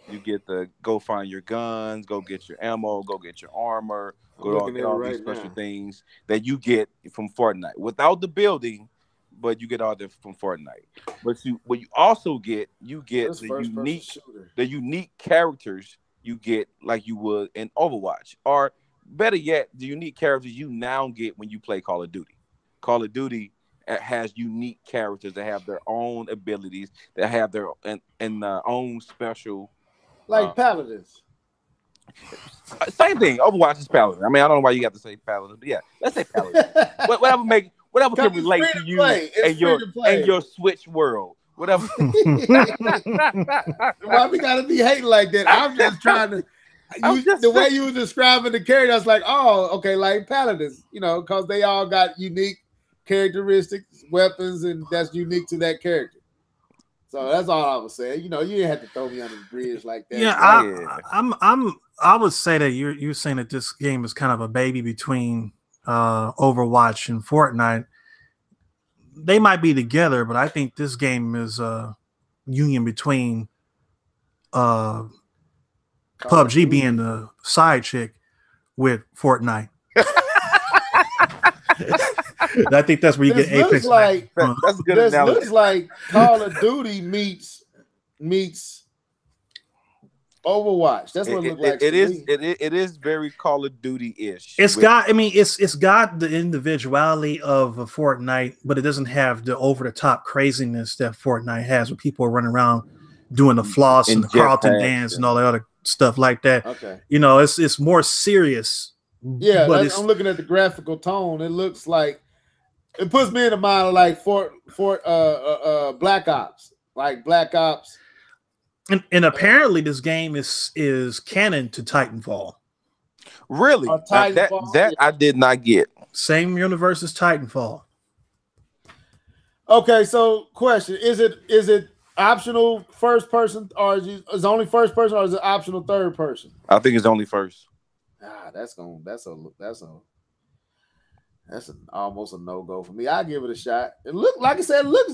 You get the go find your guns, go get your ammo, go get your armor, go get all these special things that you get from Fortnite without the building. But you get all that from Fortnite. But you also get the unique characters you get like you would in Overwatch, or better yet, the unique characters you now get when you play Call of Duty. Call of Duty has unique characters that have their own abilities, that have their own special, like paladins. Same thing. Overwatch is paladin. I mean, I don't know why you got to say paladin, but yeah, let's say paladin. Whatever can relate to you and your Switch world. Whatever. Why we gotta be hating like that? I'm just trying to. The way you were describing the character, I was like, oh, okay, like paladins, because they all got unique characteristics, weapons, and that's unique to that character. So that's all I was saying. You didn't have to throw me under the bridge like that. Yeah, I would say that you're saying that this game is kind of a baby between Overwatch and Fortnite. They might be together, but I think this game is a union between PUBG being the side chick with Fortnite. I think that's where you get Apex. That's a good analogy. Looks like Call of Duty meets Overwatch. That's what it looks like. It is very Call of Duty-ish. It's got the individuality of a Fortnite, but it doesn't have the over-the-top craziness that Fortnite has, where people are running around doing the floss and the Carlton dance and all the other stuff like that. Okay. It's more serious. Yeah, but I'm looking at the graphical tone. It looks like it puts me in the mind of like Black Ops, like Black Ops. And apparently this game is canon to Titanfall. Really? That I did not get. Same universe as Titanfall. Okay, so question: Is it optional first person, or is it only first person, or is it optional third person? I think it's only first. That's almost a no-go for me. I'll give it a shot. It looks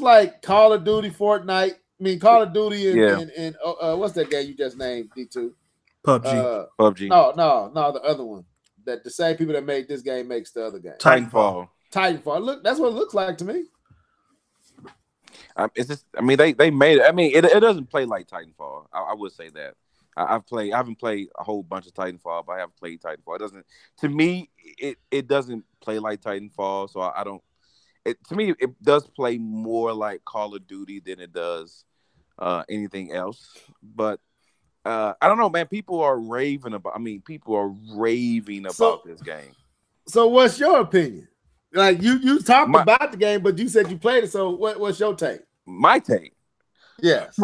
like Call of Duty, Fortnite. I mean, Call of Duty and what's that game you just named, D2? PUBG. PUBG. No, the other one. That the same people that made this game makes the other game. Titanfall. Look, that's what it looks like to me. It's just, I mean, they made it. I mean, it doesn't play like Titanfall. I would say that. I haven't played a whole bunch of Titanfall, but I have played Titanfall. It doesn't, to me, it doesn't play like Titanfall. So I don't. To me, it does play more like Call of Duty than it does anything else. But I don't know, man. People are raving about this game. So what's your opinion? Like you talked about the game, but you said you played it. So what's your take? My take? Yes.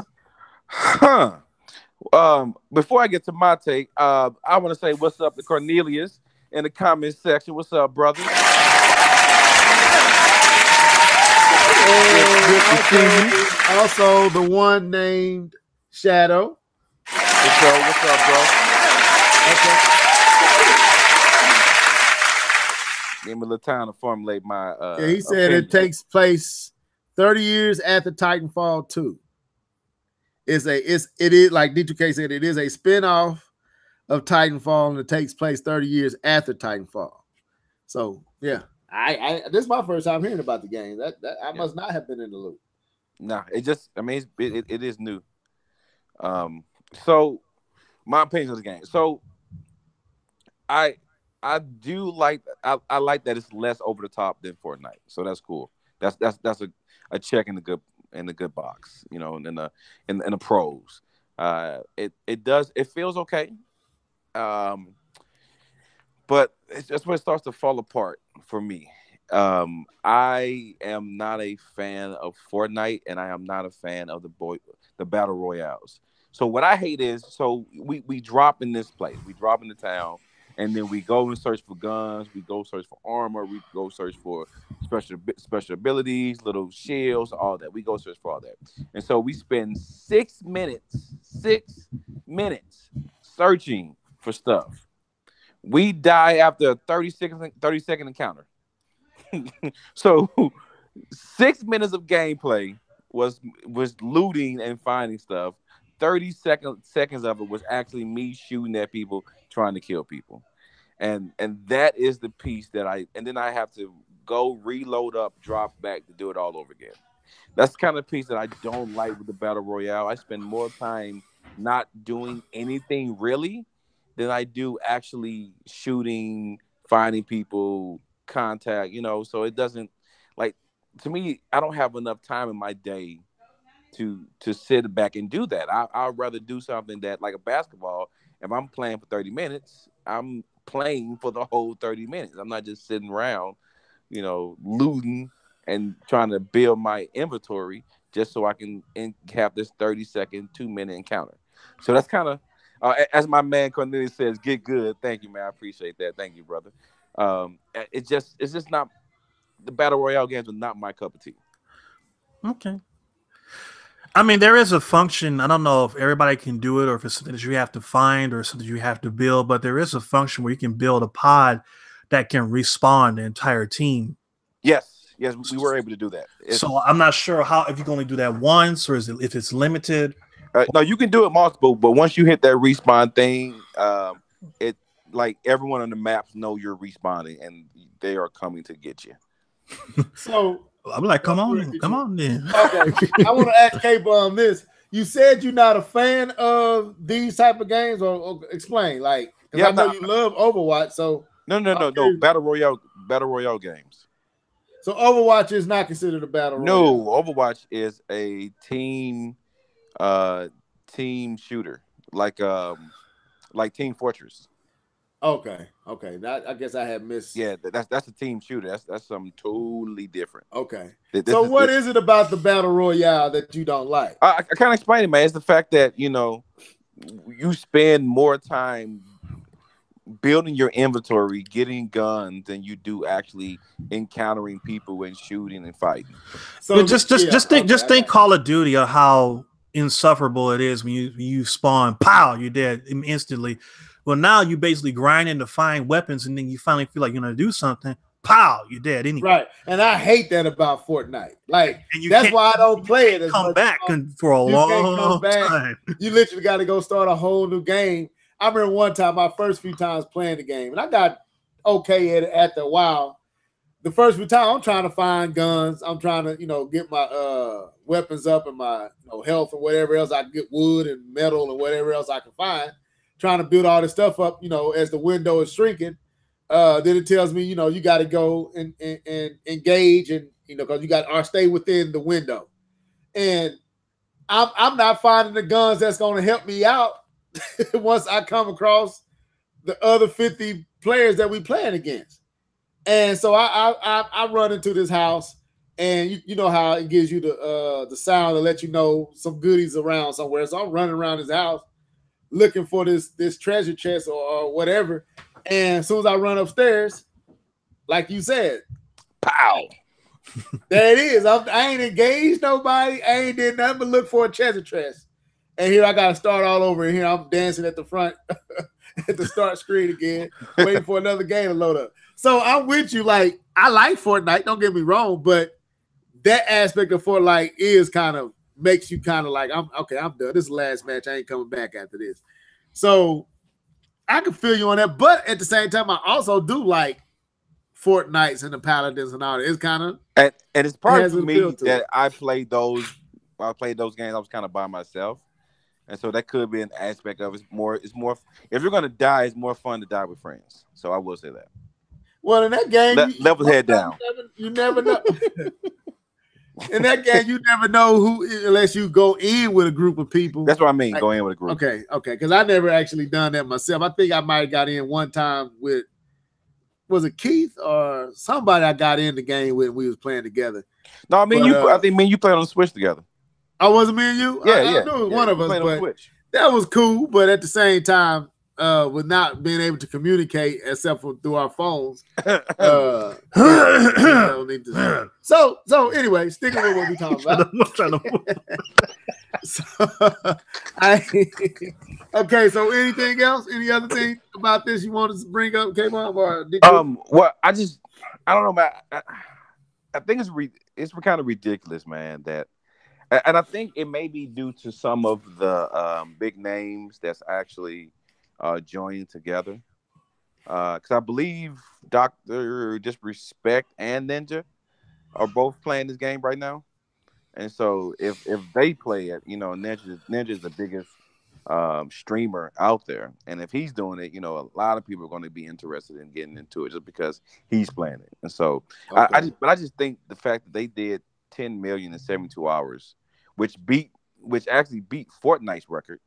Before I get to my take, I want to say what's up to Cornelius in the comments section. What's up, brother? Also, the one named Shadow. What's up, bro? Okay. Give me a little time to formulate my Yeah, he said opinion. it takes place 30 years after Titanfall 2. It is like D2K said, it is a spinoff of Titanfall, and it takes place 30 years after Titanfall. So yeah, I this is my first time hearing about the game. That I must not have been in the loop. Nah, it is new. So my opinion of the game. So I do like I like that it's less over the top than Fortnite. So that's cool. That's a check in the good box, you know, in the pros. It feels okay. Um, but it's just when it starts to fall apart for me. I am not a fan of Fortnite, and I am not a fan of the battle royales. So what I hate is, so we drop in this place, we drop in the town, and then we go and search for guns, we go search for armor, we go search for special abilities, little shields, all that. We go search for all that, and so we spend 6 minutes searching for stuff. We die after a 30-second encounter. So 6 minutes of gameplay was looting and finding stuff. 30 seconds of it was actually me shooting at people, trying to kill people. And that is the piece that and then I have to go reload up, drop back to do it all over again. That's the kind of piece that I don't like with the battle royale. I spend more time not doing anything really than I do actually shooting, finding people, contact, so it doesn't, like, to me, I don't have enough time in my day to sit back and do that. I'd rather do something that, like a basketball, if I'm playing for 30 minutes, I'm playing for the whole 30 minutes. I'm not just sitting around, looting and trying to build my inventory just so I can have this 30-second, 2-minute encounter. So that's kind of, as my man Cornelius says, get good. Thank you, man. I appreciate that. Thank you, brother. It's just not, the battle royale games are not my cup of tea. Okay. I mean, there is a function. I don't know if everybody can do it or if it's something that you have to find or something you have to build, but there is a function where you can build a pod that can respawn the entire team. Yes, we were able to do that. So I'm not sure if you can only do that once or if it's limited. No, you can do it multiple, but once you hit that respawn thing, it, like, everyone on the maps know you're respawning and they are coming to get you. So I'm like, come on then. Okay, I want to ask K-Bum this. You said you're not a fan of these type of games, or explain, like, because I know you love Overwatch. So no, battle royale games. So Overwatch is not considered a battle royale. No, Overwatch is a team shooter, like Team Fortress. Okay. I guess I had missed. Yeah, that's a team shooter. That's something totally different. Okay. What is it about the battle royale that you don't like? I kind of explained it, man. It's the fact that you spend more time building your inventory, getting guns, than you do actually encountering people and shooting and fighting. So just think Call of Duty or how insufferable it is when you spawn, pow, you're dead instantly. Well, now you basically grinding to find weapons, and then you finally feel like you're gonna do something. Pow, you're dead anyway. Right, and I hate that about Fortnite. Like, that's why I don't play it. Come back for a long time. You literally got to go start a whole new game. I remember one time, my first few times playing the game, and I got okay at it after a while. The first few times, I'm trying to find guns. I'm trying to, get my weapons up and my health and whatever else I can get, wood and metal and whatever else I can find. Trying to build all this stuff up, as the window is shrinking. Then it tells me, you got to go and engage and, because you got to stay within the window. And I'm not finding the guns that's going to help me out once I come across the other 50 players that we playing against. And so I run into this house, and you know how it gives you the sound to let you know some goodies around somewhere. So I'm running around this house looking for this treasure chest or whatever. And as soon as I run upstairs, like you said, pow, there it is. I ain't engaged nobody. I ain't did nothing but look for a treasure chest. And here I got to start all over. And here I'm dancing at the front at the start screen again, waiting for another game to load up. So I'm with you. Like, I like Fortnite, don't get me wrong, but that aspect of Fortnite is kind of makes you kind of like, I'm done. This is the last match. I ain't coming back after this. So I can feel you on that. But at the same time, I also do like Fortnites and the Paladins and all that. It's kind of and it's part for me to that it. I played those games. I was kind of by myself, and so that could be an aspect of it. It's more. If you're gonna die, it's more fun to die with friends. So I will say that. Well, in that game, Level head down. You never know. In that game, you never know who, unless you go in with a group of people. That's what I mean. Like, go in with a group. Okay. Because I never actually done that myself. I think I might have got in one time with, was it Keith or somebody I got in the game with? We was playing together. No, I mean I think me and you played on the Switch together. I wasn't me and you. Yeah, I knew it was one of us, but that was cool. But at the same time, with not being able to communicate except for through our phones, don't need to. So anyway, sticking with what we talking about. Okay. So anything else? Any other thing about this you wanted to bring up, K-Bomb? Or well, I don't know, man. I think it's kind of ridiculous, man. That, and I think it may be due to some of the big names that's actually joining together. Because I believe Dr. Disrespect and Ninja are both playing this game right now. And so if they play it, Ninja is the biggest streamer out there. And if he's doing it, a lot of people are going to be interested in getting into it just because he's playing it. And so I just think the fact that they did 10 million in 72 hours, which actually beat Fortnite's record,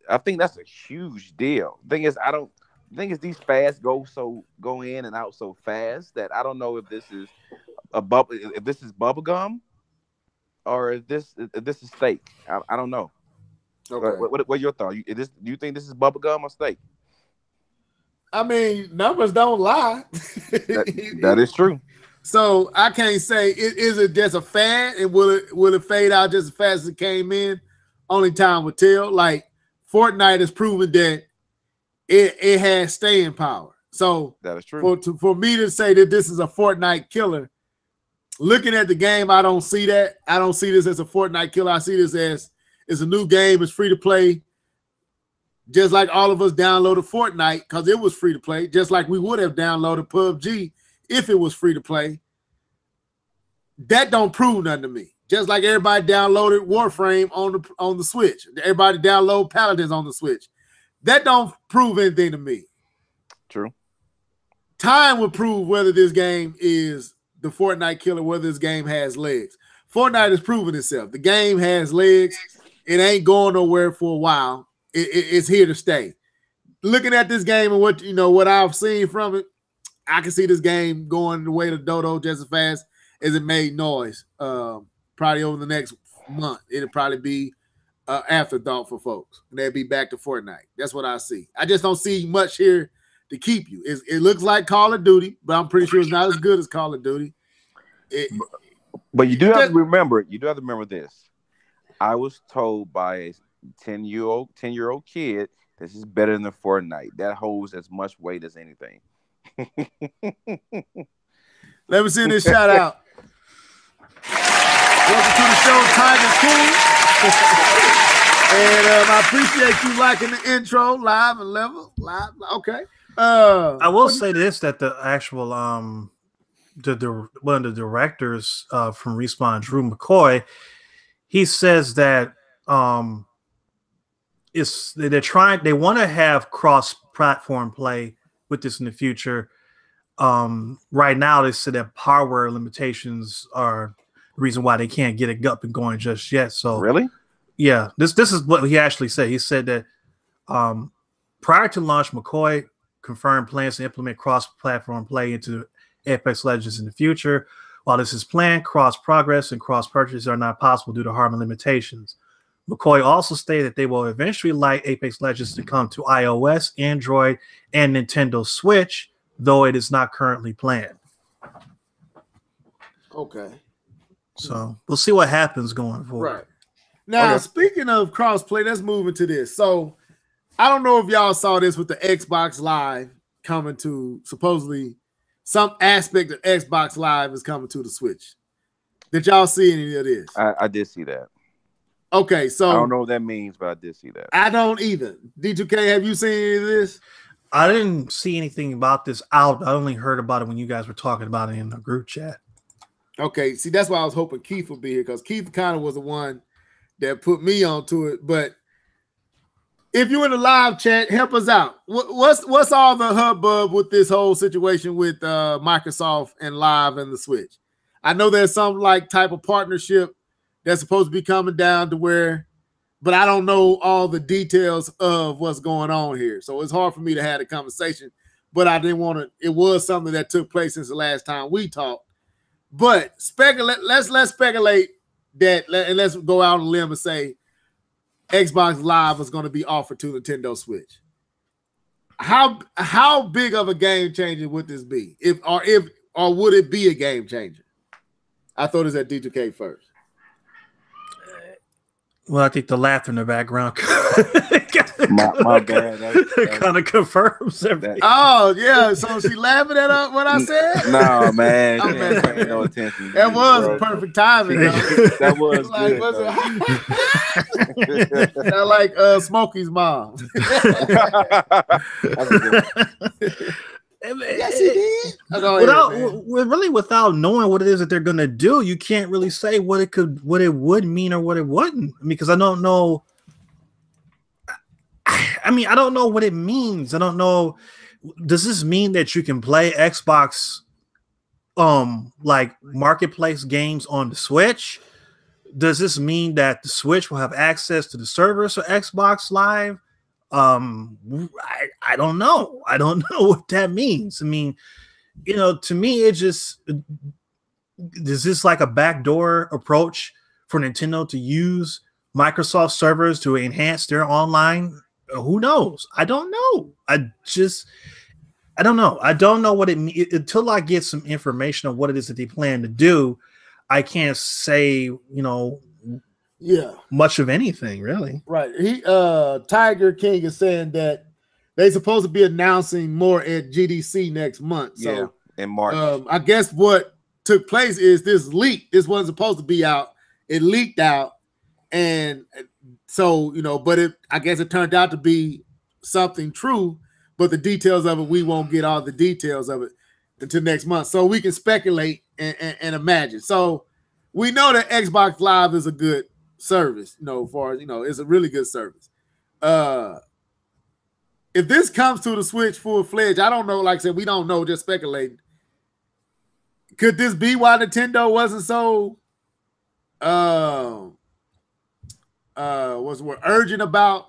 I think that's a huge deal. The thing is these fasts go in and out so fast that I don't know if this is bubble gum or if this is steak. I don't know. Okay. What your thought? Do you think this is bubble gum or steak? I mean, numbers don't lie. That is true. So I can't say is it just a fad and will it fade out just as fast as it came in? Only time will tell. Like Fortnite has proven that it has staying power. So that is true. For me to say that this is a Fortnite killer, looking at the game, I don't see that. I don't see this as a Fortnite killer. I see this as it's a new game. It's free to play. Just like all of us downloaded Fortnite because it was free to play. Just like we would have downloaded PUBG if it was free to play. That don't prove nothing to me. Just like everybody downloaded Warframe on the Switch. Everybody download Paladins on the Switch. That don't prove anything to me. True. Time will prove whether this game is the Fortnite killer, whether this game has legs. Fortnite has proven itself. The game has legs. It ain't going nowhere for a while. It's here to stay. Looking at this game and what I've seen from it, I can see this game going the way to Dodo just as fast as it made noise. Probably over the next month, it'll probably be afterthought for folks, and they'll be back to Fortnite. That's what I see. I just don't see much here to keep you. It looks like Call of Duty, but I'm pretty sure it's not as good as Call of Duty. But you do have to remember. You do have to remember this. I was told by a 10-year-old kid this is better than Fortnite. That holds as much weight as anything. Let me send this shout out. Welcome to the show, Tiger Cool. And I appreciate you liking the intro, live and level. Live, okay. I will say this: that the actual one of the directors from Respawn, Drew McCoy, he says that they want to have cross-platform play with this in the future. Right now, they said that hardware limitations are the reason why they can't get it up and going just yet. So really, yeah, this is what he actually said. He said that prior to launch, McCoy confirmed plans to implement cross-platform play into Apex Legends in the future. While this is planned, cross-progress and cross-purchase are not possible due to hardware limitations. McCoy also stated that they will eventually like Apex Legends to come to iOS, Android, and Nintendo Switch, though it is not currently planned. Okay. So we'll see what happens going forward. Right. Now, speaking of crossplay, let's move into this. So I don't know if y'all saw this with the Xbox Live coming to supposedly some aspect of Xbox Live is coming to the Switch. Did y'all see any of this? I did see that. Okay, so I don't know what that means, but I did see that. I don't either. D2K, have you seen any of this? I didn't see anything about this out. I only heard about it when you guys were talking about it in the group chat. Okay, see, that's why I was hoping Keith would be here, because Keith kind of was the one that put me onto it. But if you're in the live chat, help us out. What's all the hubbub with this whole situation with Microsoft and Live and the Switch? I know there's some like type of partnership that's supposed to be coming down to where, but I don't know all the details of what's going on here. So it's hard for me to have a conversation, but I didn't want to, it was something that took place since the last time we talked. But let's speculate that, and let's go out on a limb and say Xbox Live is going to be offered to Nintendo Switch. How big of a game changer would this be? If would it be a game changer? I thought it was at D2K first. Well, I think the laughter in the background my bad. That kind of confirms everything. Oh yeah, so she laughing at what I said? No, man, Oh, she man. ain't paying no attention. That was perfect timing. Though. That was Like, good. Sound like Smokey's mom. Yes, he did. Without knowing what it is that they're gonna do, you can't really say what it would mean or what it wouldn't. I mean, because I don't know. I mean, I don't know what it means. I don't know. Does this mean that you can play Xbox, like marketplace games on the Switch? Does this mean that the Switch will have access to the servers for Xbox Live? I don't know. I don't know what that means. I mean, to me, it just is this like a backdoor approach for Nintendo to use Microsoft servers to enhance their online? Who knows? I don't know. I don't know. I don't know what it means until I get some information on what it is that they plan to do. I can't say, much of anything really. Right. Tiger King is saying that they're supposed to be announcing more at GDC next month. So in March. I guess what took place is this leak. This wasn't supposed to be out. It leaked out, and so but I guess it turned out to be something true. But the details of it, we won't get all the details of it until next month. So we can speculate and imagine. So we know that Xbox Live is a good service, it's a really good service. If this comes to the Switch full-fledged, I don't know, like I said, we don't know, just speculating. Could this be why Nintendo wasn't so was urgent about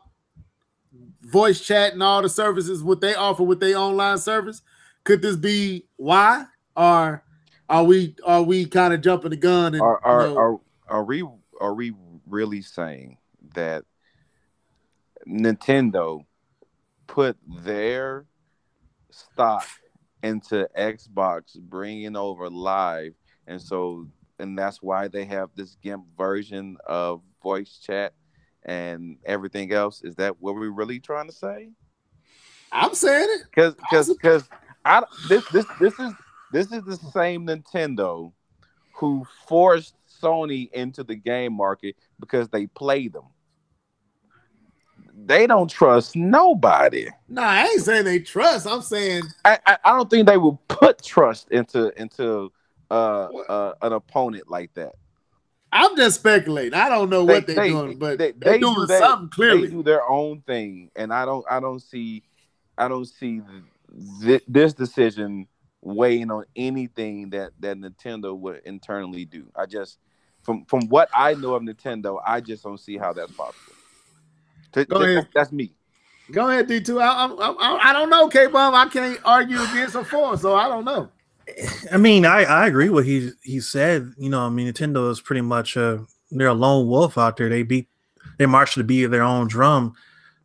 voice chat and all the services what they offer with their online service? Could this be why? Or are we kind of jumping the gun? And are we really saying that Nintendo put their stock into Xbox bringing over Live, and that's why they have this GIMP version of voice chat and everything else? Is that what we're really trying to say? I'm saying it because this is the same Nintendo who forced Sony into the game market because they play them. They don't trust nobody. No, I ain't saying they trust. I'm saying I don't think they will put trust into an opponent like that. I'm just speculating. I don't know what they're doing, but they're doing something clearly. They do their own thing, and I don't see this decision weighing on anything that Nintendo would internally do. I just from what I know of Nintendo, I just don't see how that's possible. Go ahead. That's me. Go ahead, D2. I don't know, K-Bomb. I can't argue against or for, so I don't know. I mean, I agree with what he said. Nintendo is pretty much they're a lone wolf out there. They march to the beat of their own drum.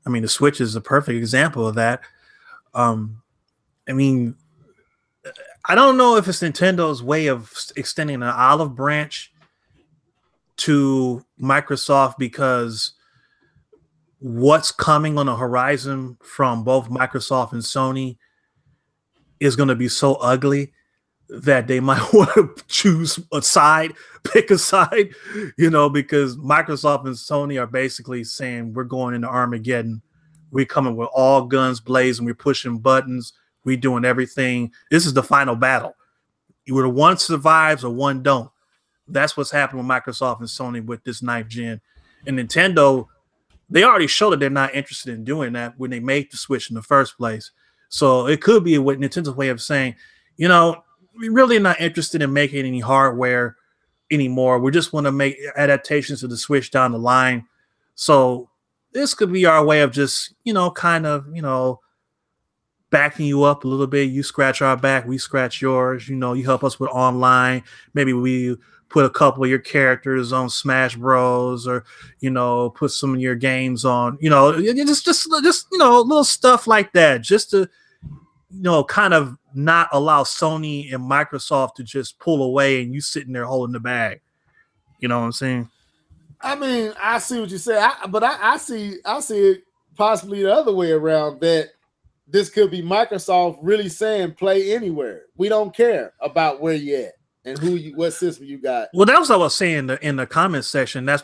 I mean, the Switch is a perfect example of that. I mean, I don't know if it's Nintendo's way of extending an olive branch to Microsoft because what's coming on the horizon from both Microsoft and Sony is going to be so ugly that they might want to choose a side, pick a side, because Microsoft and Sony are basically saying we're going into Armageddon. We're coming with all guns blazing. We're pushing buttons. We're doing everything. This is the final battle. Either one survives or one don't. That's what's happening with Microsoft and Sony with this 9th gen. And Nintendo, they already showed that they're not interested in doing that when they made the Switch in the first place. So it could be what Nintendo's way of saying, we're really not interested in making any hardware anymore. We just want to make adaptations to the Switch down the line. So this could be our way of just, kind of, backing you up a little bit. You scratch our back, we scratch yours. You help us with online. Maybe we put a couple of your characters on Smash Bros, or put some of your games on. Just little stuff like that, just to kind of not allow Sony and Microsoft to just pull away and you sitting there holding the bag. You know what I'm saying? I mean, I see what you say, but I see it possibly the other way around, that this could be Microsoft really saying play anywhere. We don't care about where you at and what system you got. Well, that was what I was saying in the comment section. That's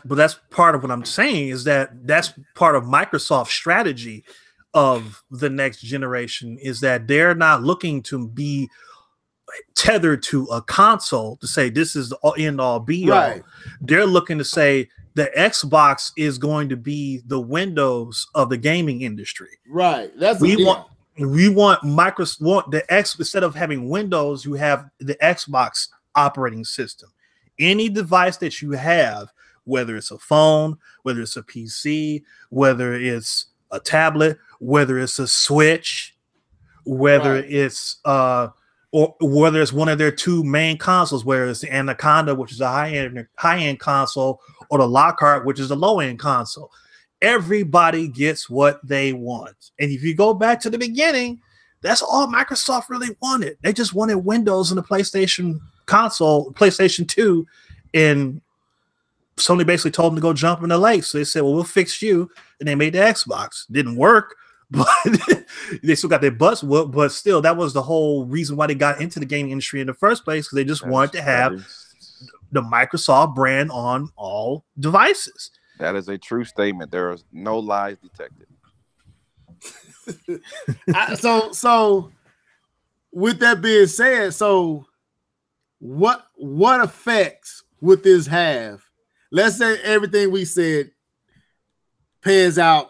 part of what I'm saying, is that's part of Microsoft's strategy of the next generation, is that they're not looking to be tethered to a console to say this is the end all be all. Right. They're looking to say the Xbox is going to be the Windows of the gaming industry. Right. We want Microsoft, instead of having Windows, you have the Xbox operating system. Any device that you have, whether it's a phone, whether it's a PC, whether it's a tablet, whether it's a Switch, whether it's or whether it's one of their two main consoles, whether it's the Anaconda, which is a high-end console, or the Lockhart, which is a low-end console. Everybody gets what they want. And if you go back to the beginning, that's all Microsoft really wanted. They just wanted Windows and the PlayStation console, PlayStation 2, and Sony basically told them to go jump in the lake. So they said, well, we'll fix you. And they made the Xbox. Didn't work, but they still got their butts whooped. But still, that was the whole reason why they got into the gaming industry in the first place, because they just wanted to have the Microsoft brand on all devices. That is a true statement. There is no lies detected. So with that being said, so what effects would this have? Let's say everything we said pans out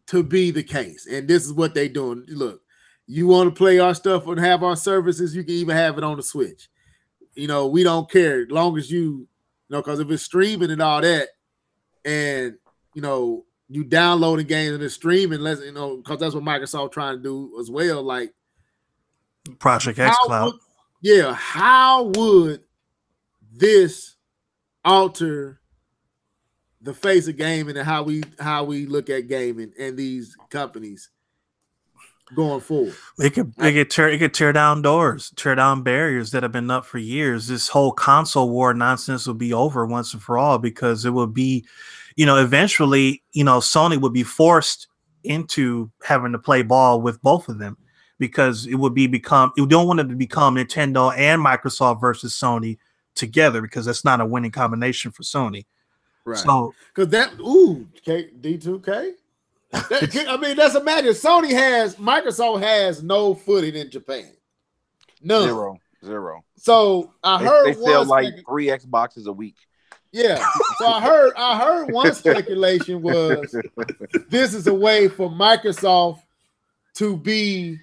to be the case, and this is what they're doing. Look, you want to play our stuff and have our services, you can even have it on the Switch. We don't care as long as because if it's streaming and all that, and you downloading games and it's streaming, because that's what Microsoft trying to do as well. Like Project X Cloud. How would this alter the face of gaming and how we look at gaming and these companies going forward? It could tear down doors, tear down barriers that have been up for years. This whole console war nonsense will be over once and for all, because it will be, eventually, Sony would be forced into having to play ball with both of them, because it would you don't want it to become Nintendo and Microsoft versus Sony together, because that's not a winning combination for Sony. Right. So, because D2K. Let's imagine Microsoft has no footing in Japan. None. Zero. So I heard they sell like 3 Xboxes a week. Yeah. So I heard one speculation was this is a way for Microsoft to gain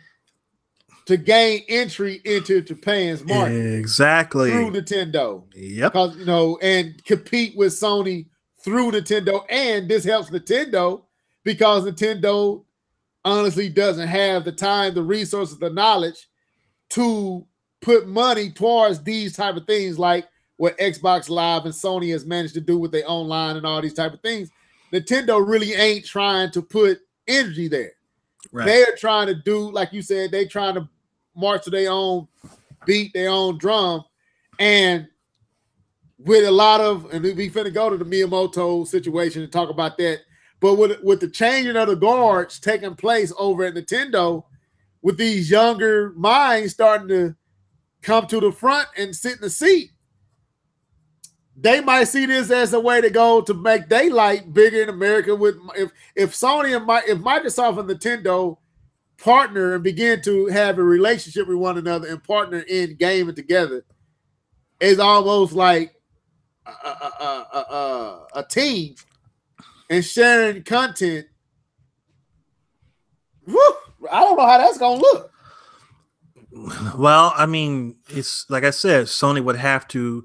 entry into Japan's market. Exactly. Through Nintendo. Yep. Because and compete with Sony through Nintendo, and this helps Nintendo because Nintendo honestly doesn't have the time, the resources, the knowledge to put money towards these type of things like what Xbox Live and Sony has managed to do with their online and all these type of things. Nintendo really ain't trying to put energy there. Right. They're trying to do, like you said, they trying to march to their own beat, their own drum. And with a lot of, and we finna go to the Miyamoto situation and talk about that. But with the changing of the guards taking place over at Nintendo, with these younger minds starting to come to the front and sit in the seat, they might see this as a way to go to make daylight bigger in America. With if Sony and if Microsoft and Nintendo partner and begin to have a relationship with one another and partner in gaming together, it's almost like a team and sharing content. Woo, I don't know how that's gonna look. Well, I mean, it's like I said, Sony would have to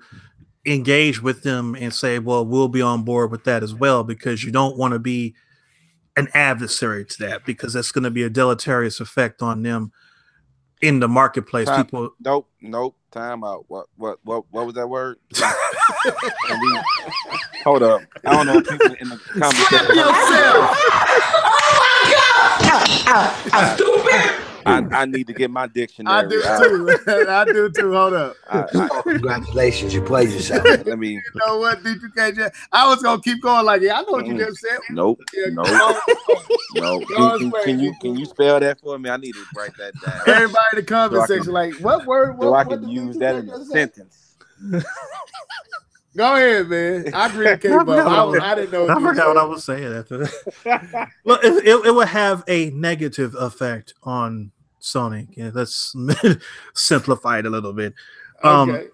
engage with them and say, well, we'll be on board with that as well, because you don't want to be an adversary to that, because that's going to be a deleterious effect on them in the marketplace. People, nope. Time out. What was that word? Hold up. I don't know if people in the comments. Slap yourself. I'm stupid. I need to get my dictionary. I do too. I do too. Hold up. Congratulations, you played yourself. Let me. You know what, DPK? I was gonna keep going like, yeah, I know what you just said. Nope. Yeah, No. Can you spell that for me? I need to write that down. Everybody in the comment section, like, what word? So I what can use that in a sentence. Go ahead, man. I agree with K-Bub. I didn't know. I forgot what I was saying after that. Well, it would have a negative effect on Sony. Yeah, let's simplify it a little bit. Okay.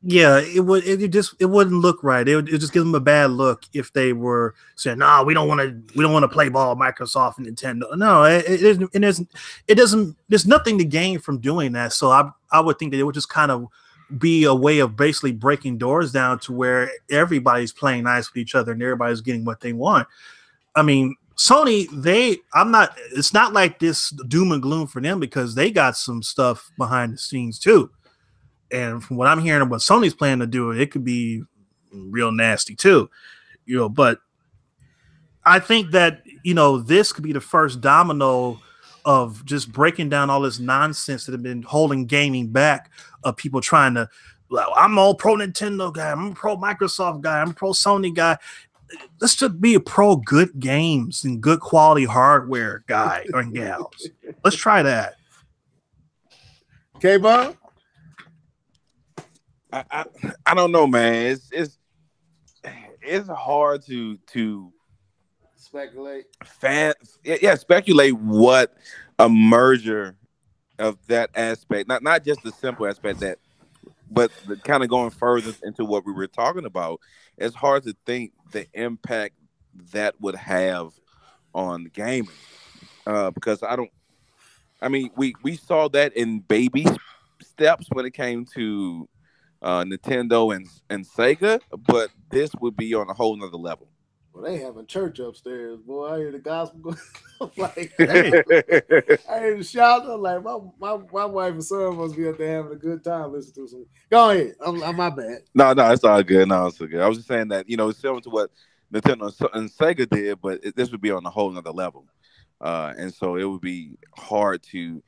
Yeah, it wouldn't look right. It just give them a bad look if they were saying, "No, we don't want to play ball, Microsoft and Nintendo." No, it doesn't. There's nothing to gain from doing that. So I would think that it would just kind of be a way of basically breaking doors down to where everybody's playing nice with each other and everybody's getting what they want. I mean, Sony, it's not like this doom and gloom for them, because they got some stuff behind the scenes too. And from what I'm hearing of what Sony's planning to do, it could be real nasty too, but I think that, this could be the first domino of just breaking down all this nonsense that have been holding gaming back, of people trying to, well, I'm all pro Nintendo guy, I'm a pro Microsoft guy, I'm a pro Sony guy. Let's just be a pro good games and good quality hardware guy or gals. Let's try that. K-Bub? I don't know, man. It's hard to speculate. Speculate what a merger of that aspect, not just the simple aspect that, but kind of going further into what we were talking about. It's hard to think the impact that would have on gaming, because we saw that in baby steps when it came to Nintendo and Sega, but this would be on a whole nother level. Well, they having church upstairs, boy. I hear the gospel going. Like, I hear the shout. I'm like, my wife and son must be up there having a good time listening to some. Go ahead. I'm my bad. No, it's all good. No, it's all good. I was just saying that, it's similar to what Nintendo and Sega did, but this would be on a whole nother level. And so it would be hard to,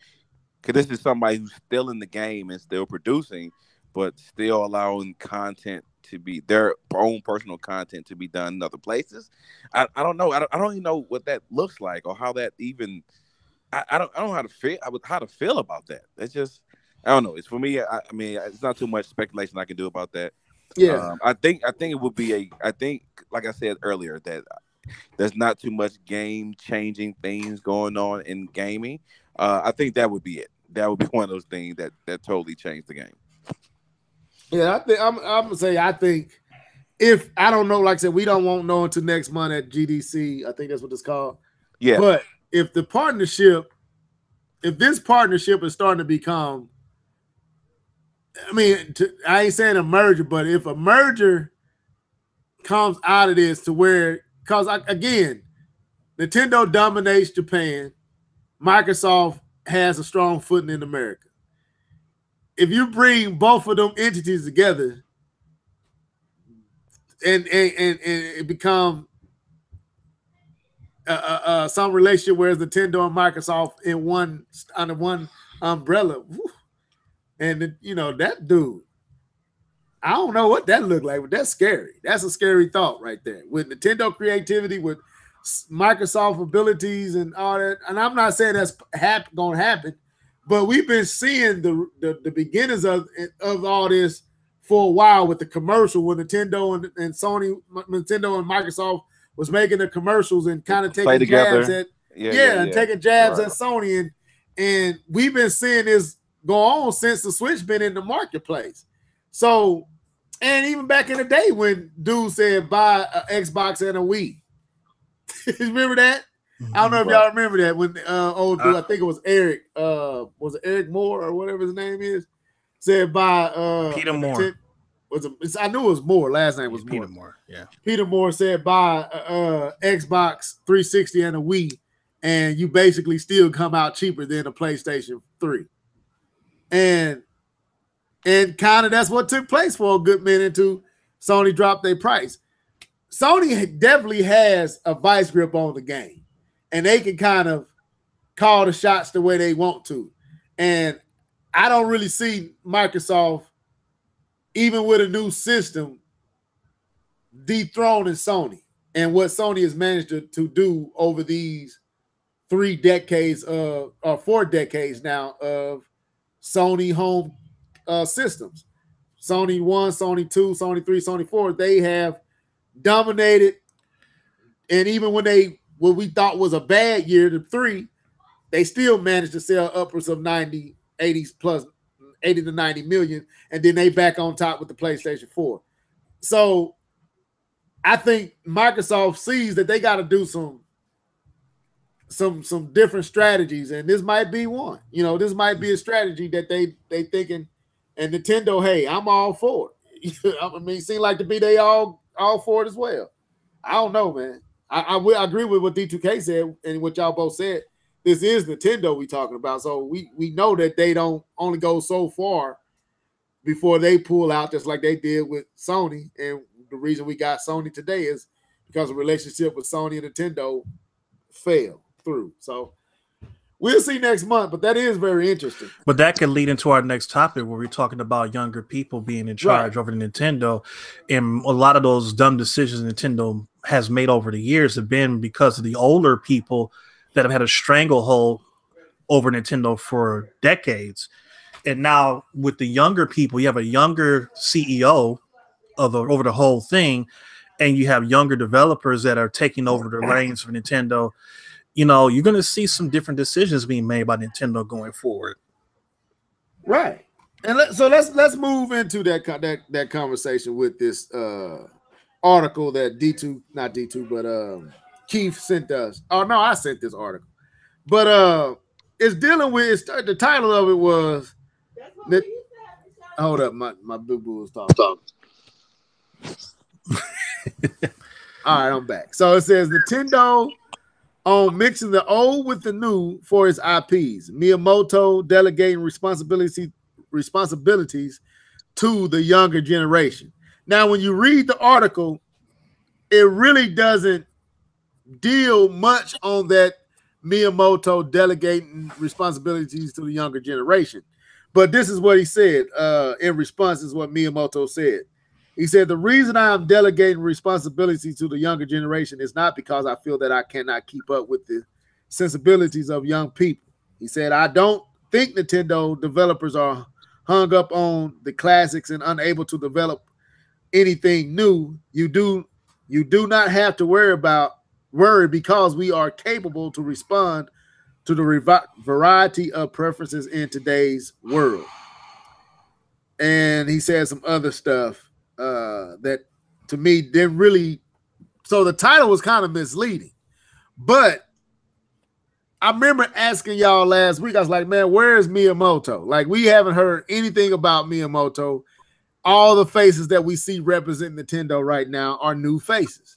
because this is somebody who's still in the game and still producing, but still allowing content to be their own personal content to be done in other places. I don't know. I don't even know what that looks like, or how that even. I don't know how to feel. How to feel about that. It's just, I don't know. It's for me. I mean, it's not too much speculation I can do about that. Yeah. I think it would be I think, like I said earlier, that there's not too much game changing things going on in gaming. I think that would be it. That would be one of those things that totally changed the game. Yeah, I think I'm gonna say, I think, if I don't know, like I said, we don't won't know until next month at GDC. I think that's what it's called. Yeah. But if this partnership is starting to become, I mean, I ain't saying a merger, but if a merger comes out of this to where, because again, Nintendo dominates Japan, Microsoft has a strong footing in America. If you bring both of them entities together and it become some relationship where Nintendo and Microsoft under one umbrella, and that dude, I don't know what that looked like, but that's scary. That's a scary thought right there. With Nintendo creativity, with Microsoft abilities and all that. And I'm not saying that's going to happen, but we've been seeing the beginnings of all this for a while with the commercial when Nintendo and Sony, Nintendo and Microsoft was making the commercials and kind of taking jabs at and taking jabs at Sony, and we've been seeing this go on since the Switch been in the marketplace. So, and even back in the day when dude said buy an Xbox and a Wii. Remember that? I don't know if y'all remember that when old dude, I think it was Eric, was it Eric Moore or whatever his name is, said buy Peter Moore. I knew it was Moore. Last name was Peter Moore. Yeah. Peter Moore said buy Xbox 360 and a Wii, and you basically still come out cheaper than a PlayStation 3. And kind of that's what took place for a good minute until Sony dropped their price. Sony definitely has a vice grip on the game, and they can kind of call the shots the way they want to. And I don't really see Microsoft, even with a new system, dethroning Sony and what Sony has managed to do over these 3 decades or 4 decades now of Sony home systems. Sony 1, Sony 2, Sony 3, Sony 4, they have dominated. And even when what we thought was a bad year, the 3, they still managed to sell upwards of 80 to 90 million, and then they back on top with the PlayStation 4. So I think Microsoft sees that they got to do some different strategies, and this might be one. This might be a strategy that they thinking. And Nintendo, hey, I'm all for it. I mean, it seems like to be they all for it as well. I don't know, man. I agree with what D2K said and what y'all both said. This is Nintendo we talking about, so we know that they don't only go so far before they pull out, just like they did with Sony. And the reason we got Sony today is because the relationship with Sony and Nintendo fell through. So we'll see next month, but that is very interesting. But that could lead into our next topic where we're talking about younger people being in charge over Nintendo. And a lot of those dumb decisions Nintendo has made over the years have been because of the older people that have had a stranglehold over Nintendo for decades. And now with the younger people, you have a younger CEO over the whole thing, and you have younger developers that are taking over the reins for Nintendo. You're going to see some different decisions being made by Nintendo going forward. Right. And let's move into that conversation with this article that Keith sent us. Oh no, I sent this article. But it's dealing with the title of it was hold up, my boo-boo is talking. All right, I'm back. So it says Nintendo on mixing the old with the new for its IPs. Miyamoto delegating responsibilities to the younger generation. Now, when you read the article, it really doesn't deal much on that Miyamoto delegating responsibilities to the younger generation. But this is what he said in response is what Miyamoto said. He said, the reason I am delegating responsibility to the younger generation is not because I feel that I cannot keep up with the sensibilities of young people. He said, I don't think Nintendo developers are hung up on the classics and unable to develop anything new. You do not have to worry because we are capable to respond to the variety of preferences in today's world. And he said some other stuff that to me didn't really. So the title was kind of misleading, but I remember asking y'all last week. I was like, "Man, where is Miyamoto? Like, we haven't heard anything about Miyamoto. All the faces that we see represent Nintendo right now are new faces,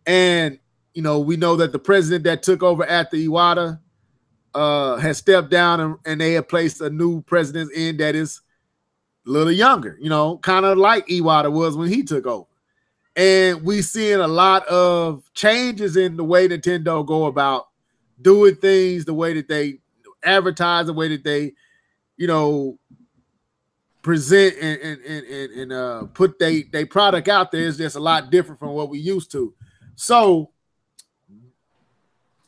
and we know that the president that took over after Iwata has stepped down, and they have placed a new president in that is a little younger, kind of like Iwata was when he took over. And we seeing a lot of changes in the way Nintendo go about doing things, the way that they advertise, the way that they, present and put they product out there is just a lot different from what we used to. So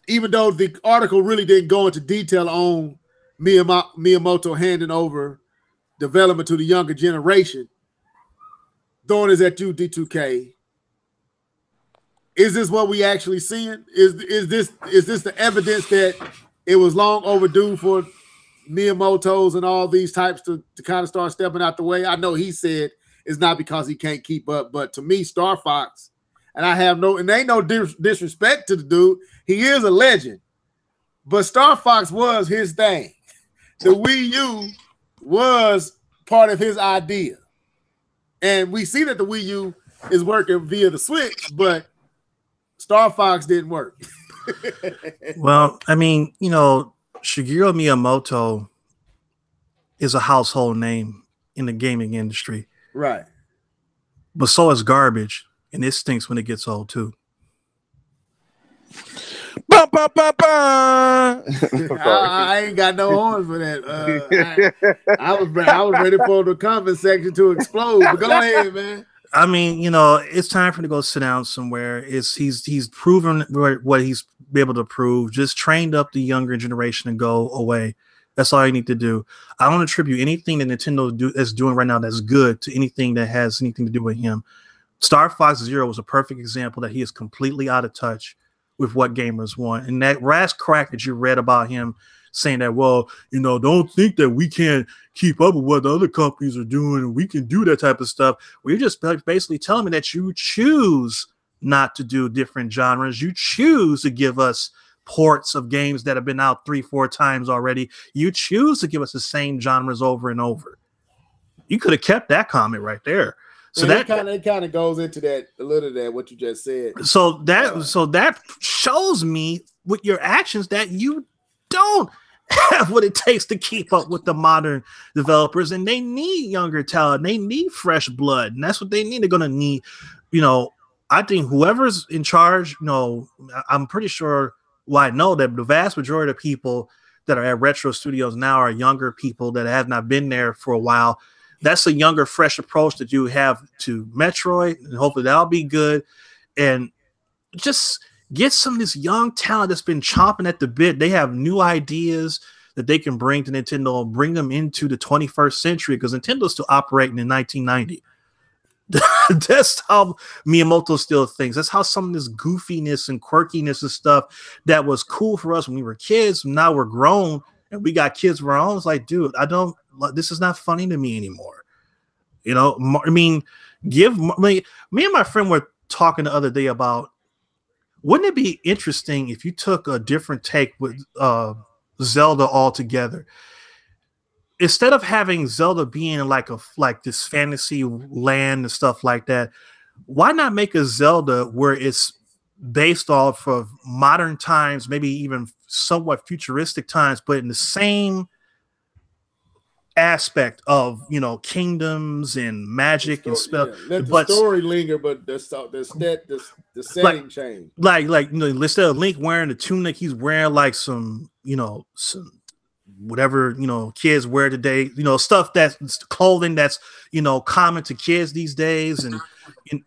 even though the article really didn't go into detail on Miyamoto handing over development to the younger generation, throwing this at you, D2K. Is this what we actually seeing? Is this the evidence that it was long overdue for Miyamoto's and all these types to kind of start stepping out the way? I know he said it's not because he can't keep up, but to me, Star Fox, and ain't no disrespect to the dude. He is a legend, but Star Fox was his thing. The Wii U was part of his idea, and we see that the Wii U is working via the Switch, but Star Fox didn't work. Well, I mean, Shigeru Miyamoto is a household name in the gaming industry. Right. But so is garbage, and it stinks when it gets old too. Bah, bah, bah, bah. I ain't got no horns for that. I was ready for the comment section to explode. But go ahead, man. I mean, it's time for him to go sit down somewhere. He's proven what he's been able to prove. Just trained up the younger generation and go away. That's all you need to do. I don't attribute anything that Nintendo is doing right now that's good to anything that has anything to do with him. Star Fox Zero was a perfect example that he is completely out of touch with what gamers want. And that rash crack that you read about him saying that, well, don't think that we can't keep up with what the other companies are doing and we can do that type of stuff. Well, you're just basically telling me that you choose not to do different genres. You choose to give us ports of games that have been out 3-4 times already. You choose to give us the same genres over and over. You could have kept that comment right there. So that kind of goes into that a little of that what you just said. So that shows me with your actions that you don't have what it takes to keep up with the modern developers, and they need younger talent. They need fresh blood, and that's what they need. They're gonna need, I think whoever's in charge, I'm pretty sure. Well, I know that the vast majority of people that are at Retro Studios now are younger people that have not been there for a while. That's a younger, fresh approach that you have to Metroid, and hopefully that'll be good. And just get some of this young talent that's been chomping at the bit. They have new ideas that they can bring to Nintendo and bring them into the 21st century, because Nintendo's still operating in 1990. That's how Miyamoto still thinks. That's how some of this goofiness and quirkiness and stuff that was cool for us when we were kids, now we're grown and we got kids of our own. It's like, dude, this is not funny to me anymore. I mean, me and my friend were talking the other day about, wouldn't it be interesting if you took a different take with Zelda altogether? Instead of having Zelda being like this fantasy land and stuff like that, why not make a Zelda where it's based off of modern times, maybe even somewhat futuristic times, but in the same aspect of kingdoms and magic and spell. Yeah. Let the story linger, but the setting change. Like instead of Link wearing the tunic, he's wearing like some whatever kids wear today, stuff that's clothing that's common to kids these days, and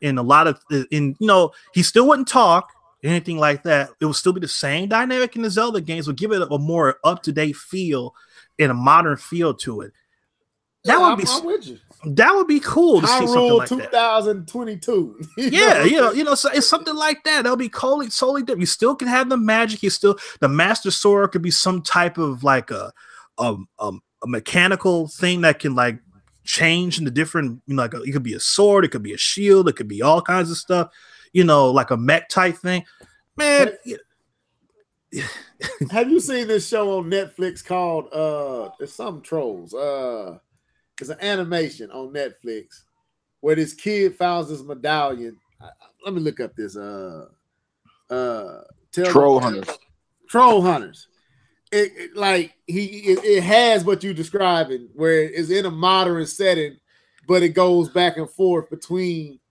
in a lot of he still wouldn't talk anything like that. It would still be the same dynamic in the Zelda games, would give it a more up-to-date feel and a modern feel to it. That would be I'm with you. That would be cool to see something like 2022. that. So it's something like that. That'll be solely different. You still can have the magic. The Master Sword could be some type of like a mechanical thing that can like change into different. It could be a sword. It could be a shield. It could be all kinds of stuff. Like a mech type thing. Man, have you seen this show on Netflix called it's some trolls? It's an animation on Netflix where this kid finds this medallion. Let me look up this. Troll Hunters. Troll Hunters. It has what you're describing, where it's in a modern setting, but it goes back and forth between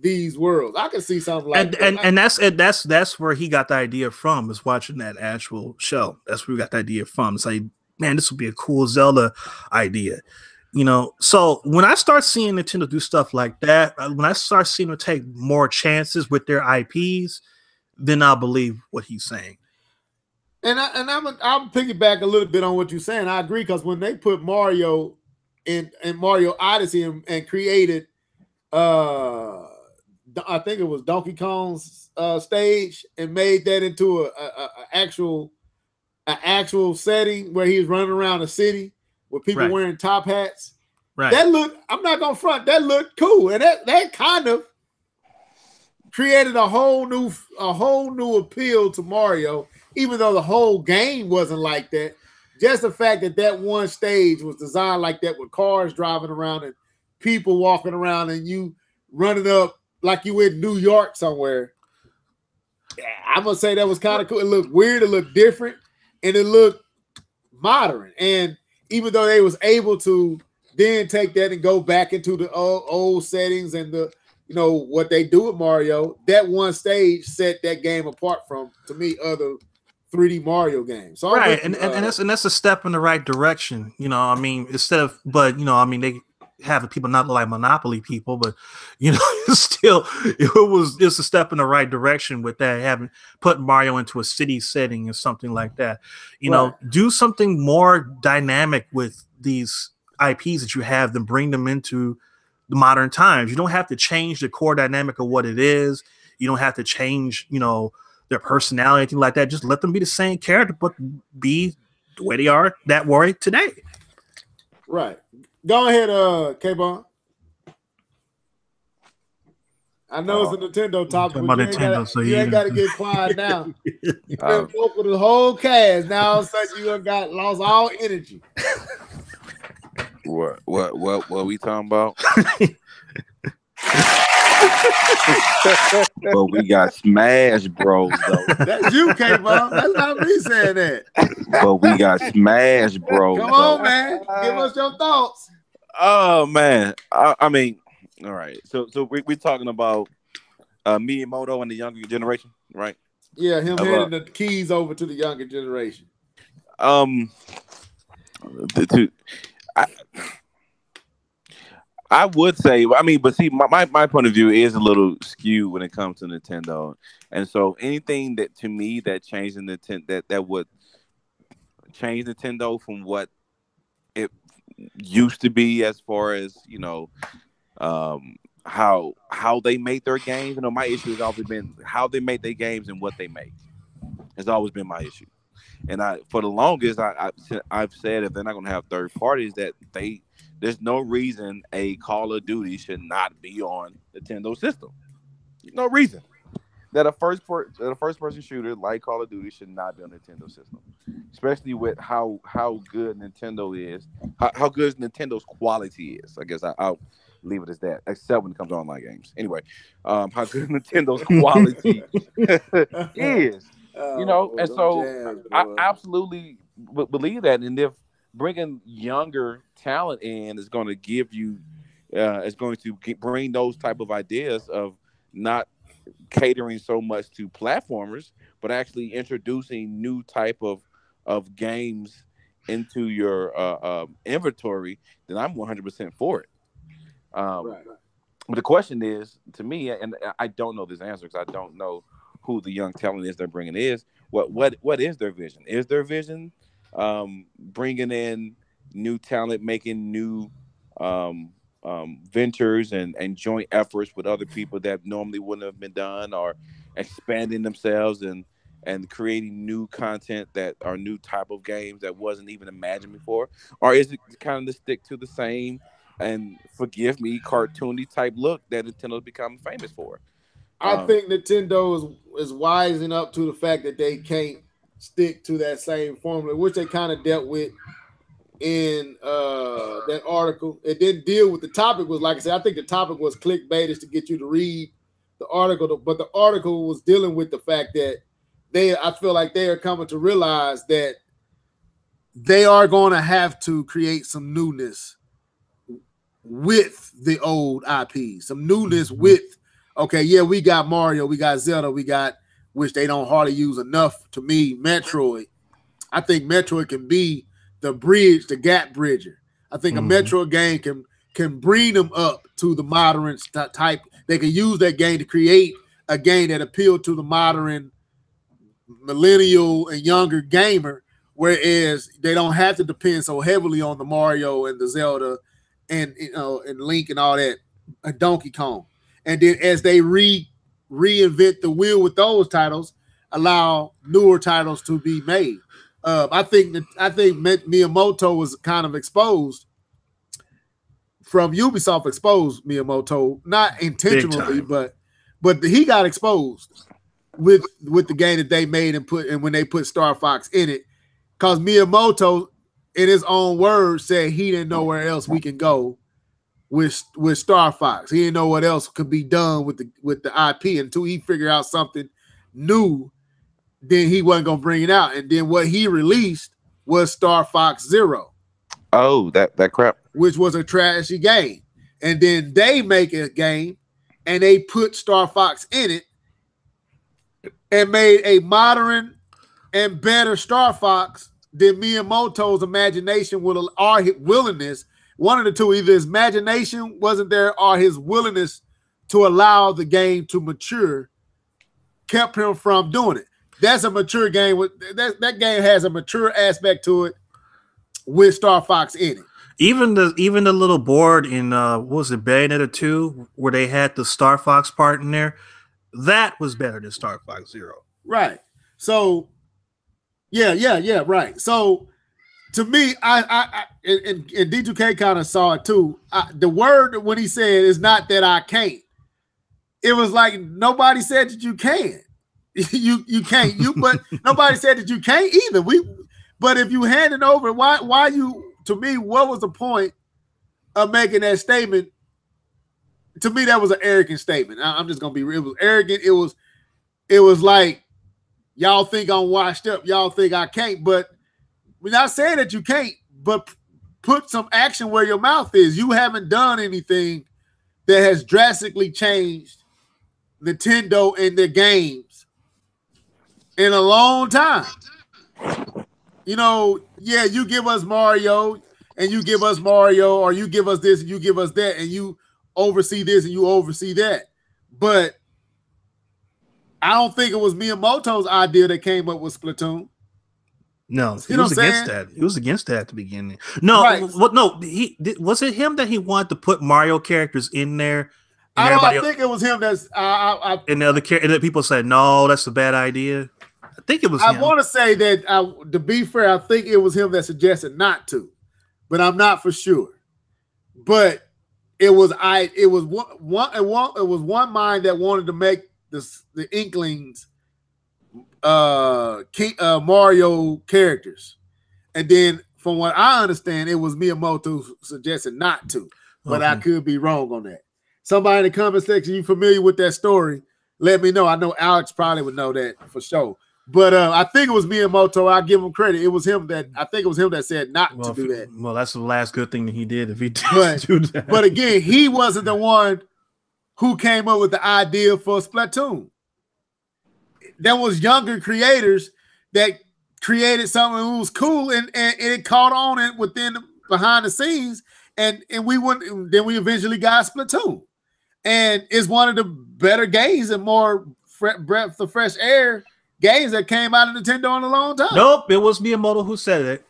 these worlds. I can see something like that. And that's where he got the idea from, is watching that actual show. That's where we got the idea from. It's like, man, this would be a cool Zelda idea. So when I start seeing Nintendo do stuff like that, when I start seeing them take more chances with their IPs, then I'll believe what he's saying. And I'm piggyback a little bit on what you're saying. I agree because when they put Mario in Mario Odyssey and created, I think it was Donkey Kong's stage and made that into a actual setting where he's running around the city with people wearing top hats. Right. That looked, I'm not gonna front, that looked cool. And that kind of created a whole new appeal to Mario, even though the whole game wasn't like that. Just the fact that one stage was designed like that with cars driving around and people walking around and you running up like you in New York somewhere. I'm gonna say that was kind of cool. It looked weird, it looked different, and it looked modern. And even though they was able to then take that and go back into the old settings and the what they do with Mario, that one stage set that game apart from, to me, other 3D Mario games. So right, and that's a step in the right direction. I mean, instead of, but they have the people not look like Monopoly people, but it's a step in the right direction with that, having put Mario into a city setting or something like that. Do something more dynamic with these IPs that you have, then bring them into the modern times. You don't have to change the core dynamic of what it is. You don't have to change, their personality, anything like that. Just let them be the same character, but be the way they are that way today. Right. Go ahead, K-Bon. I know it's a Nintendo topic, but you ain't got to get quiet now. You've been vocal the whole cast. Now all of a sudden you got lost all energy. What we talking about? Well, we got Smash Bros. Though. That's you, K-Bon. That's not me saying that. But we got Smash Bros. Come on, man. Give us your thoughts. Oh man, I mean, all right. So we're talking about Miyamoto and the younger generation, right? Yeah, him handing the keys over to the younger generation. I would say, but see, my point of view is a little skewed when it comes to Nintendo, and so anything that to me that changed Nintendo that would change Nintendo from what it used to be, as far as how they make their games. My issue has always been how they make their games and what they make. Has always been my issue, and for the longest I've said if they're not going to have third parties, that there's no reason a Call of Duty should not be on Nintendo system. No reason that a first person shooter like Call of Duty should not be on Nintendo system, especially with how good Nintendo is, how good Nintendo's quality is. I guess I'll leave it as that, except when it comes to online games. Anyway, how good Nintendo's quality is, and so I absolutely believe that, and if bringing younger talent in is going to give you, bring those type of ideas of not catering so much to platformers, but actually introducing new type of games into your inventory, then I'm 100% for it. But the question is, to me, and I don't know this answer because I don't know who the young talent is they're bringing is, what is their vision? Is their vision bringing in new talent, making new ventures and joint efforts with other people that normally wouldn't have been done, or expanding themselves and creating new content that are new type of games that wasn't even imagined before? Or is it kind of to stick to the same, and forgive me, cartoony type look that Nintendo's become famous for? I think Nintendo is wising up to the fact that they can't stick to that same formula, which they kind of dealt with in that article. It didn't deal with the topic. Was, like I said, I think the topic was clickbaitish to get you to read the article, but the article was dealing with the fact that I feel like they are coming to realize that they are going to have to create some newness with the old IP, some newness with, okay, yeah, we got Mario, we got Zelda, we got, which they don't hardly use enough to me, Metroid. I think Metroid can be the bridge, the gap bridger. I think a Metroid game can bring them up to the modern type. They can use that game to create a game that appealed to the modern millennial and younger gamer, whereas they don't have to depend so heavily on the Mario and the Zelda and and Link and all that, Donkey Kong. And then as they reinvent the wheel with those titles, allow newer titles to be made. I think Miyamoto was kind of exposed from Ubisoft. Exposed Miyamoto, not intentionally, but he got exposed with the game that they made and when they put Star Fox in it, because Miyamoto, in his own words, said he didn't know where else we can go with Star Fox. He didn't know what else could be done with the IP until he figured out something new. Then he wasn't gonna bring it out, and then what he released was Star Fox Zero. Oh, that crap, which was a trashy game, and then they make a game, and they put Star Fox in it, and made a modern and better Star Fox than Miyamoto's imagination or his willingness. One of the two, either his imagination wasn't there or his willingness to allow the game to mature kept him from doing it. That's a mature game. That game has a mature aspect to it with Star Fox in it. Even the little board in what was it, Bayonetta 2, where they had the Star Fox part in there, that was better than Star Fox Zero. Right. So yeah, right. So to me, I and D2K kind of saw it too. The word when he said is not that I can't. It was like nobody said that you can. you can't. But nobody said that you can't either. But if you hand it over, why you? To me, what was the point of making that statement? To me, that was an arrogant statement. I'm just gonna be real. It was arrogant. It was like, y'all think I'm washed up. Y'all think I can't. But we're not saying that you can't. But put some action where your mouth is. You haven't done anything that has drastically changed Nintendo and their games in a long time. Yeah, you give us Mario and you give us Mario, or you give us this and you give us that, and you oversee this and you oversee that. But I don't think it was Miyamoto's idea that came up with Splatoon. No, he was against that. He was against that at the beginning. No, right. No, was it him that he wanted to put Mario characters in there? I think it was him. And the other and people said, no, that's a bad idea. I think it was him. I want to say that, to be fair, I think it was him that suggested not to, but I'm not for sure. But it was one mind that wanted to make the Inklings Mario characters, and then from what I understand, it was Miyamoto who suggested not to, but I could be wrong on that. Somebody in the comment section, you familiar with that story? Let me know. I know Alex probably would know that for sure. But I think it was Miyamoto. I give him credit. It was him that said not to do that. Well, that's the last good thing that he did. If he did do that, but again, he wasn't the one who came up with the idea for Splatoon. There was younger creators that created something that was cool, and it caught on it behind the scenes, and we eventually got Splatoon, and it's one of the better games and more breath of fresh air games that came out of Nintendo in a long time. Nope, it was Miyamoto who said it.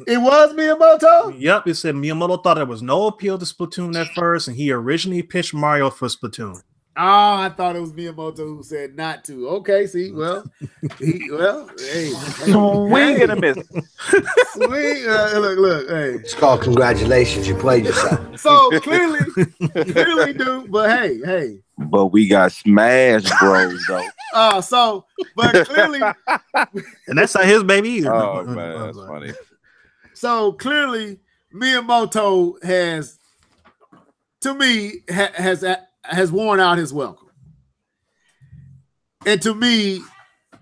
It was Miyamoto? Yep, it said Miyamoto thought there was no appeal to Splatoon at first, and he originally pitched Mario for Splatoon. Oh, I thought it was Miyamoto who said not to. Okay, see, hey. Swing and a miss. Swing, look, hey. It's called congratulations, you played yourself. So clearly do, but hey. But we got Smash Bros, though. But clearly. And that's not his baby. Oh, man, that's funny. So clearly, Miyamoto has, to me, has worn out his welcome. And to me,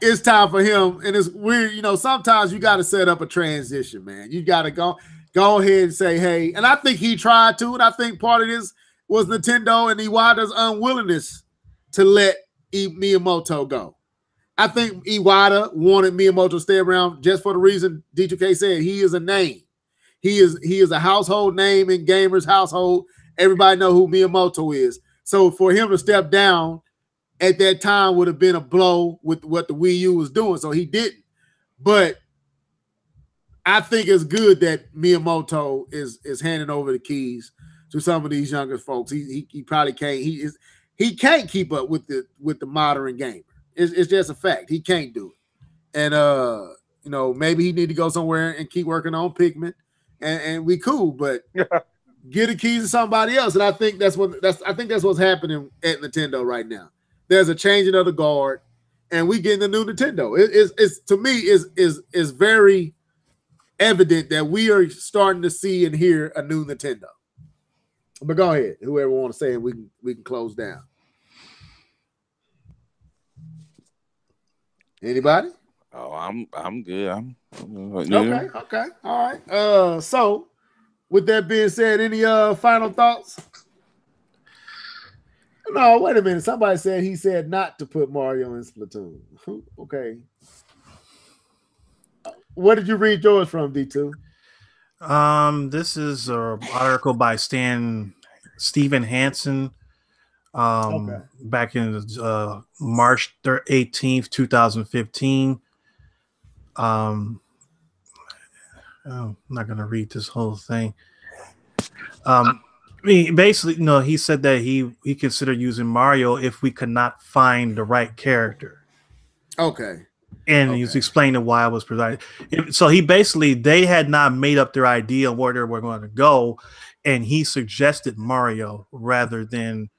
it's time for him. And it's weird, sometimes you got to set up a transition, man. You got to go ahead and say, hey, and I think he tried to, and I think part of this was Nintendo and Iwata's unwillingness to let Miyamoto go. I think Iwata wanted Miyamoto to stay around just for the reason D2K said. He is a name. He is a household name in gamers' household. Everybody know who Miyamoto is. So for him to step down at that time would have been a blow with what the Wii U was doing. So he didn't. But I think it's good that Miyamoto is handing over the keys to some of these younger folks. He probably can't. He can't keep up with the modern gamer. It's just a fact. He can't do it. And maybe he need to go somewhere and keep working on Pikmin, and we cool. But get the keys to somebody else. And I think that's what's happening at Nintendo right now. There's a changing of the guard, and we getting a new Nintendo. It's to me is very evident that we are starting to see and hear a new Nintendo. But go ahead, whoever want to say it, we can close down. Anybody? Oh, I'm good. Okay. All right. So with that being said, any final thoughts? No, wait a minute. Somebody said he said not to put Mario in Splatoon. Okay. Where did you read yours from, D2? This is an article by Stephen Hansen. Back in March 18th, 2015. I'm not gonna read this whole thing. Basically, he said that he considered using Mario if we could not find the right character. Okay. And he was explaining why I was presiding. So they had not made up their idea of where they were going to go, and he suggested Mario rather than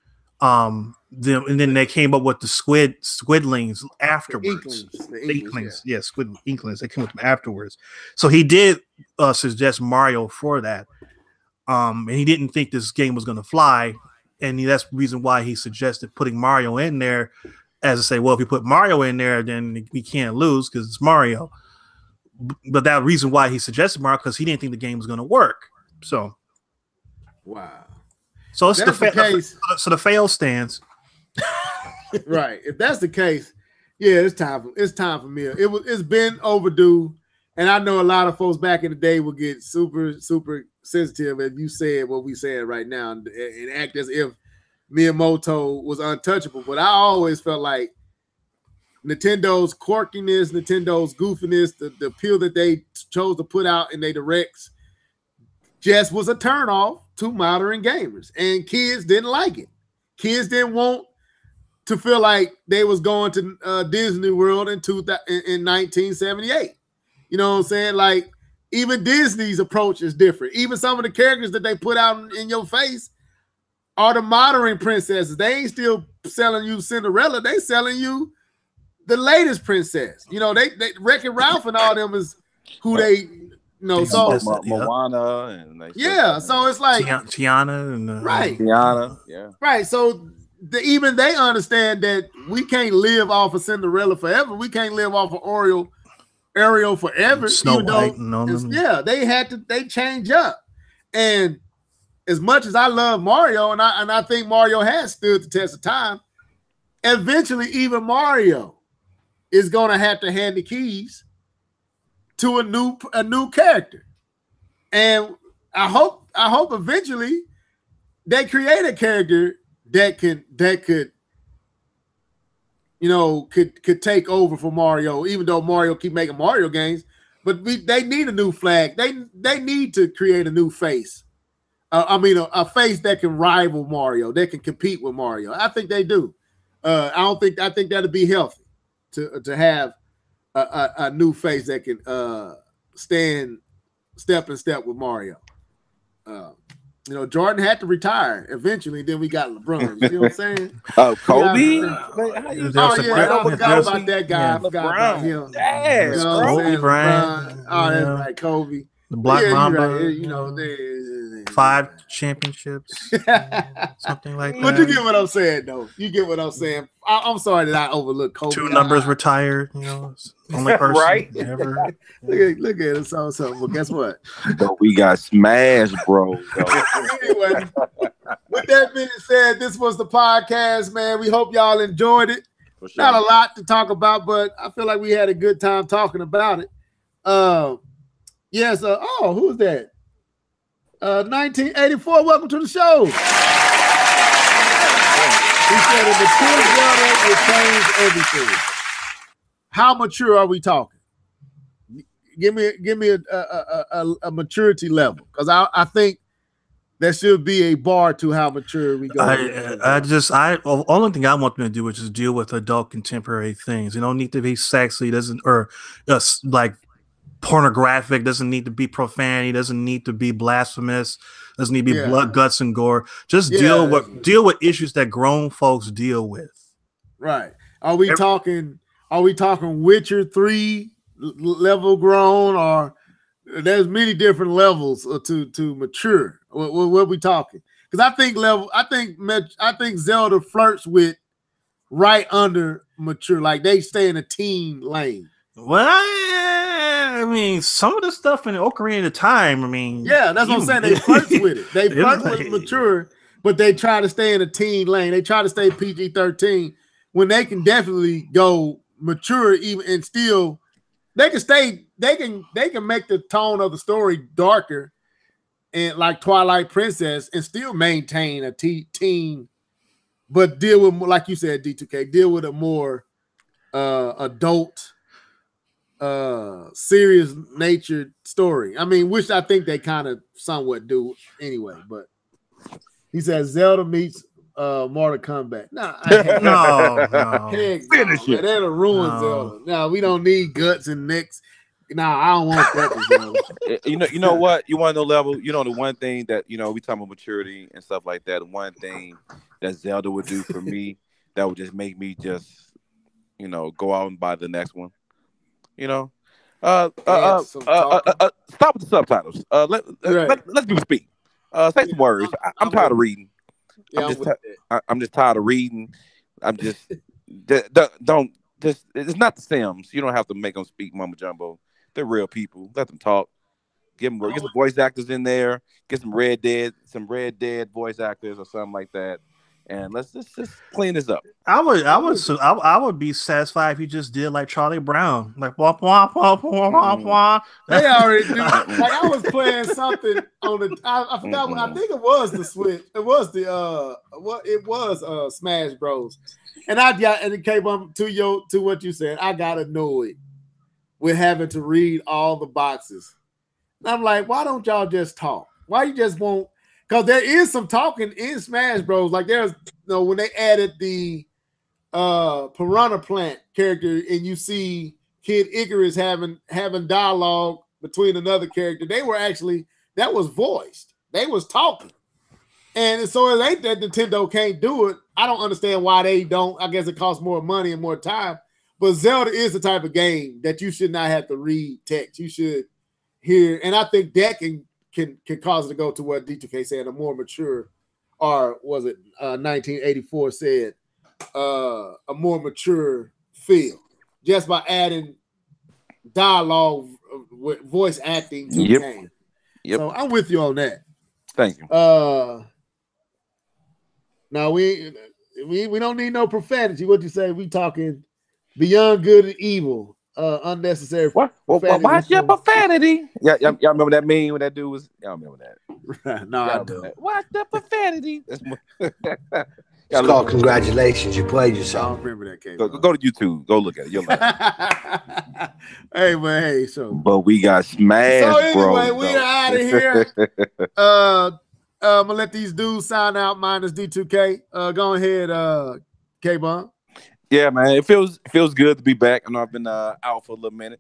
them, and then they came up with the squidlings afterwards. The Inklings. Yeah, Inklings. They came with them afterwards. So he did suggest Mario for that. And he didn't think this game was going to fly, and that's the reason why he suggested putting Mario in there. As I say, well, if you put Mario in there, then we can't lose because it's Mario. But that reason why he suggested Mario, because he didn't think the game was going to work. So, wow. So it's the case. So the fail stands. Right. If that's the case, yeah, it's time for me. It's been overdue, and I know a lot of folks back in the day would get super sensitive if you said what we said right now and act as if Miyamoto was untouchable. But I always felt like Nintendo's quirkiness, Nintendo's goofiness, the appeal that they chose to put out in their directs just was a turnoff to modern gamers. And kids didn't like it. Kids didn't want to feel like they was going to Disney World in 1978. You know what I'm saying? Like, even Disney's approach is different. Even some of the characters that they put out in your face are the modern princesses. They ain't still selling you Cinderella. They selling you the latest princess. You know, they Wreck-It Ralph and all them is who they so Moana and so it's like Tiana and right. Tiana, yeah. Right. So even they understand that we can't live off of Cinderella forever. We can't live off of Ariel forever. Snow White. They change up. And as much as I love Mario, and I think Mario has stood the test of time, eventually even Mario is gonna have to hand the keys to a new character. And I hope eventually they create a character that could take over for Mario, even though Mario keep making Mario games. But they need a new flag. They need to create a new face. A face that can rival Mario, that can compete with Mario. I think they do. I think that'd be healthy to have a new face that can stand step in step with Mario. Jordan had to retire eventually. Then we got LeBron. You see what I'm saying? Kobe. I forgot about that guy. I forgot about him. Kobe Bryant. That's right, Kobe. The Black Mamba. Right. 5 championships, something like that. But you get what I'm saying, though. You get what I'm saying. I'm sorry that I overlooked Kobe. 2 numbers retired. Only person right? ever. Look at it. So. Well, guess what? We got smashed, bro. Anyway, with that being said, this was the podcast, man. We hope y'all enjoyed it. For sure. Not a lot to talk about, but I feel like we had a good time talking about it. Yes. Who's that? 1984. Welcome to the show. He said a mature Zelda will change everything. How mature are we talking? Give me a maturity level, because I think there should be a bar to how mature we go. Only thing I want them to do is just deal with adult contemporary things. It don't need to be sexy, doesn't or like pornographic, doesn't need to be profanity, doesn't need to be blasphemous, doesn't need to be blood, guts, and gore. Just deal with issues that grown folks deal with. Right. Are we talking Witcher 3 level grown, or there's many different levels to mature? What are we talking? Because I think Zelda flirts with right under mature, like they stay in a teen lane. Well, I mean, some of the stuff in Ocarina of Time, I mean, yeah, that's what I'm saying. They flirt with it. They flirt with mature, but they try to stay in a teen lane. They try to stay PG-13 when they can definitely go mature, even and still they can stay. They can make the tone of the story darker, and like Twilight Princess, and still maintain a teen, but deal with, like you said, D2K, deal with a more adult, serious natured story. I mean, which I think they kind of somewhat do anyway. But he says Zelda meets Mortal Kombat. No. Finish it. That'll ruin Zelda. No, we don't need guts and necks. No, I don't want that. You know what? You want to know level? You know, the one thing that, we talking about maturity and stuff like that. The one thing that Zelda would do for me that would just make me just, go out and buy the next one. Stop with the subtitles. Let's do speak. Say some words. I'm tired of reading. Yeah, I'm just tired of reading. I'm just don't. It's not the Sims. You don't have to make them speak mumbo jumbo. They're real people. Let them talk. Get some voice actors in there. Get some Red Dead voice actors or something like that. And let's just clean this up. I would be satisfied if you just did like Charlie Brown, like wah wah wah wah wah wah. They already do. Like I was playing something on the. I forgot what I think it was the Switch. It was the it was Smash Bros. And it came up to what you said. I got annoyed with having to read all the boxes. And I'm like, why don't y'all just talk? Why you just won't? Because there is some talking in Smash Bros. Like there's, when they added the Piranha Plant character, and you see Kid Icarus having dialogue between another character, that was voiced. They was talking. And so it ain't that Nintendo can't do it. I don't understand why they don't. I guess it costs more money and more time. But Zelda is the type of game that you should not have to read text. You should hear, and I think that can cause it to go to what D2K said, a more mature, or was it 1984 said, a more mature feel, just by adding dialogue with voice acting to the game. Yep. So I'm with you on that. Thank you. Now we don't need no profanity. What you say? We talking beyond good and evil. Unnecessary. What? Watch your profanity. Yeah, y'all remember that meme when that dude was? Y'all remember that? No, I don't. Watch the profanity. It's called congratulations. You played yourself. I don't remember that case. Go to YouTube. Go look at it. You'll like it. Hey, man. Hey, so. But we got smashed. So anyway, we are out of here. I'm gonna let these dudes sign out. Minus D2K. Go ahead, K-Bon. Yeah, man, it feels good to be back. I know I've been out for a little minute,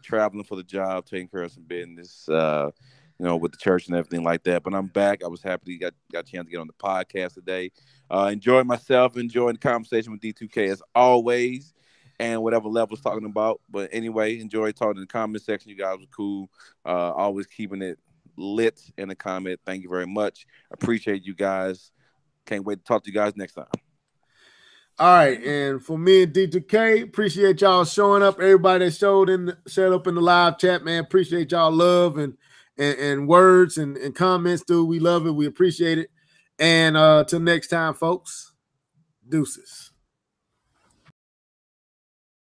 traveling for the job, taking care of some business, with the church and everything like that. But I'm back. I was happy got a chance to get on the podcast today. Enjoying myself, enjoying the conversation with D2K as always, and whatever level's talking about. But anyway, enjoy talking in the comment section. You guys were cool. Always keeping it lit in the comment. Thank you very much. Appreciate you guys. Can't wait to talk to you guys next time. All right, and for me and D2K, appreciate y'all showing up. Everybody that showed up in the live chat, man, appreciate y'all love and words and comments, dude. We love it. We appreciate it. And till next time, folks, deuces.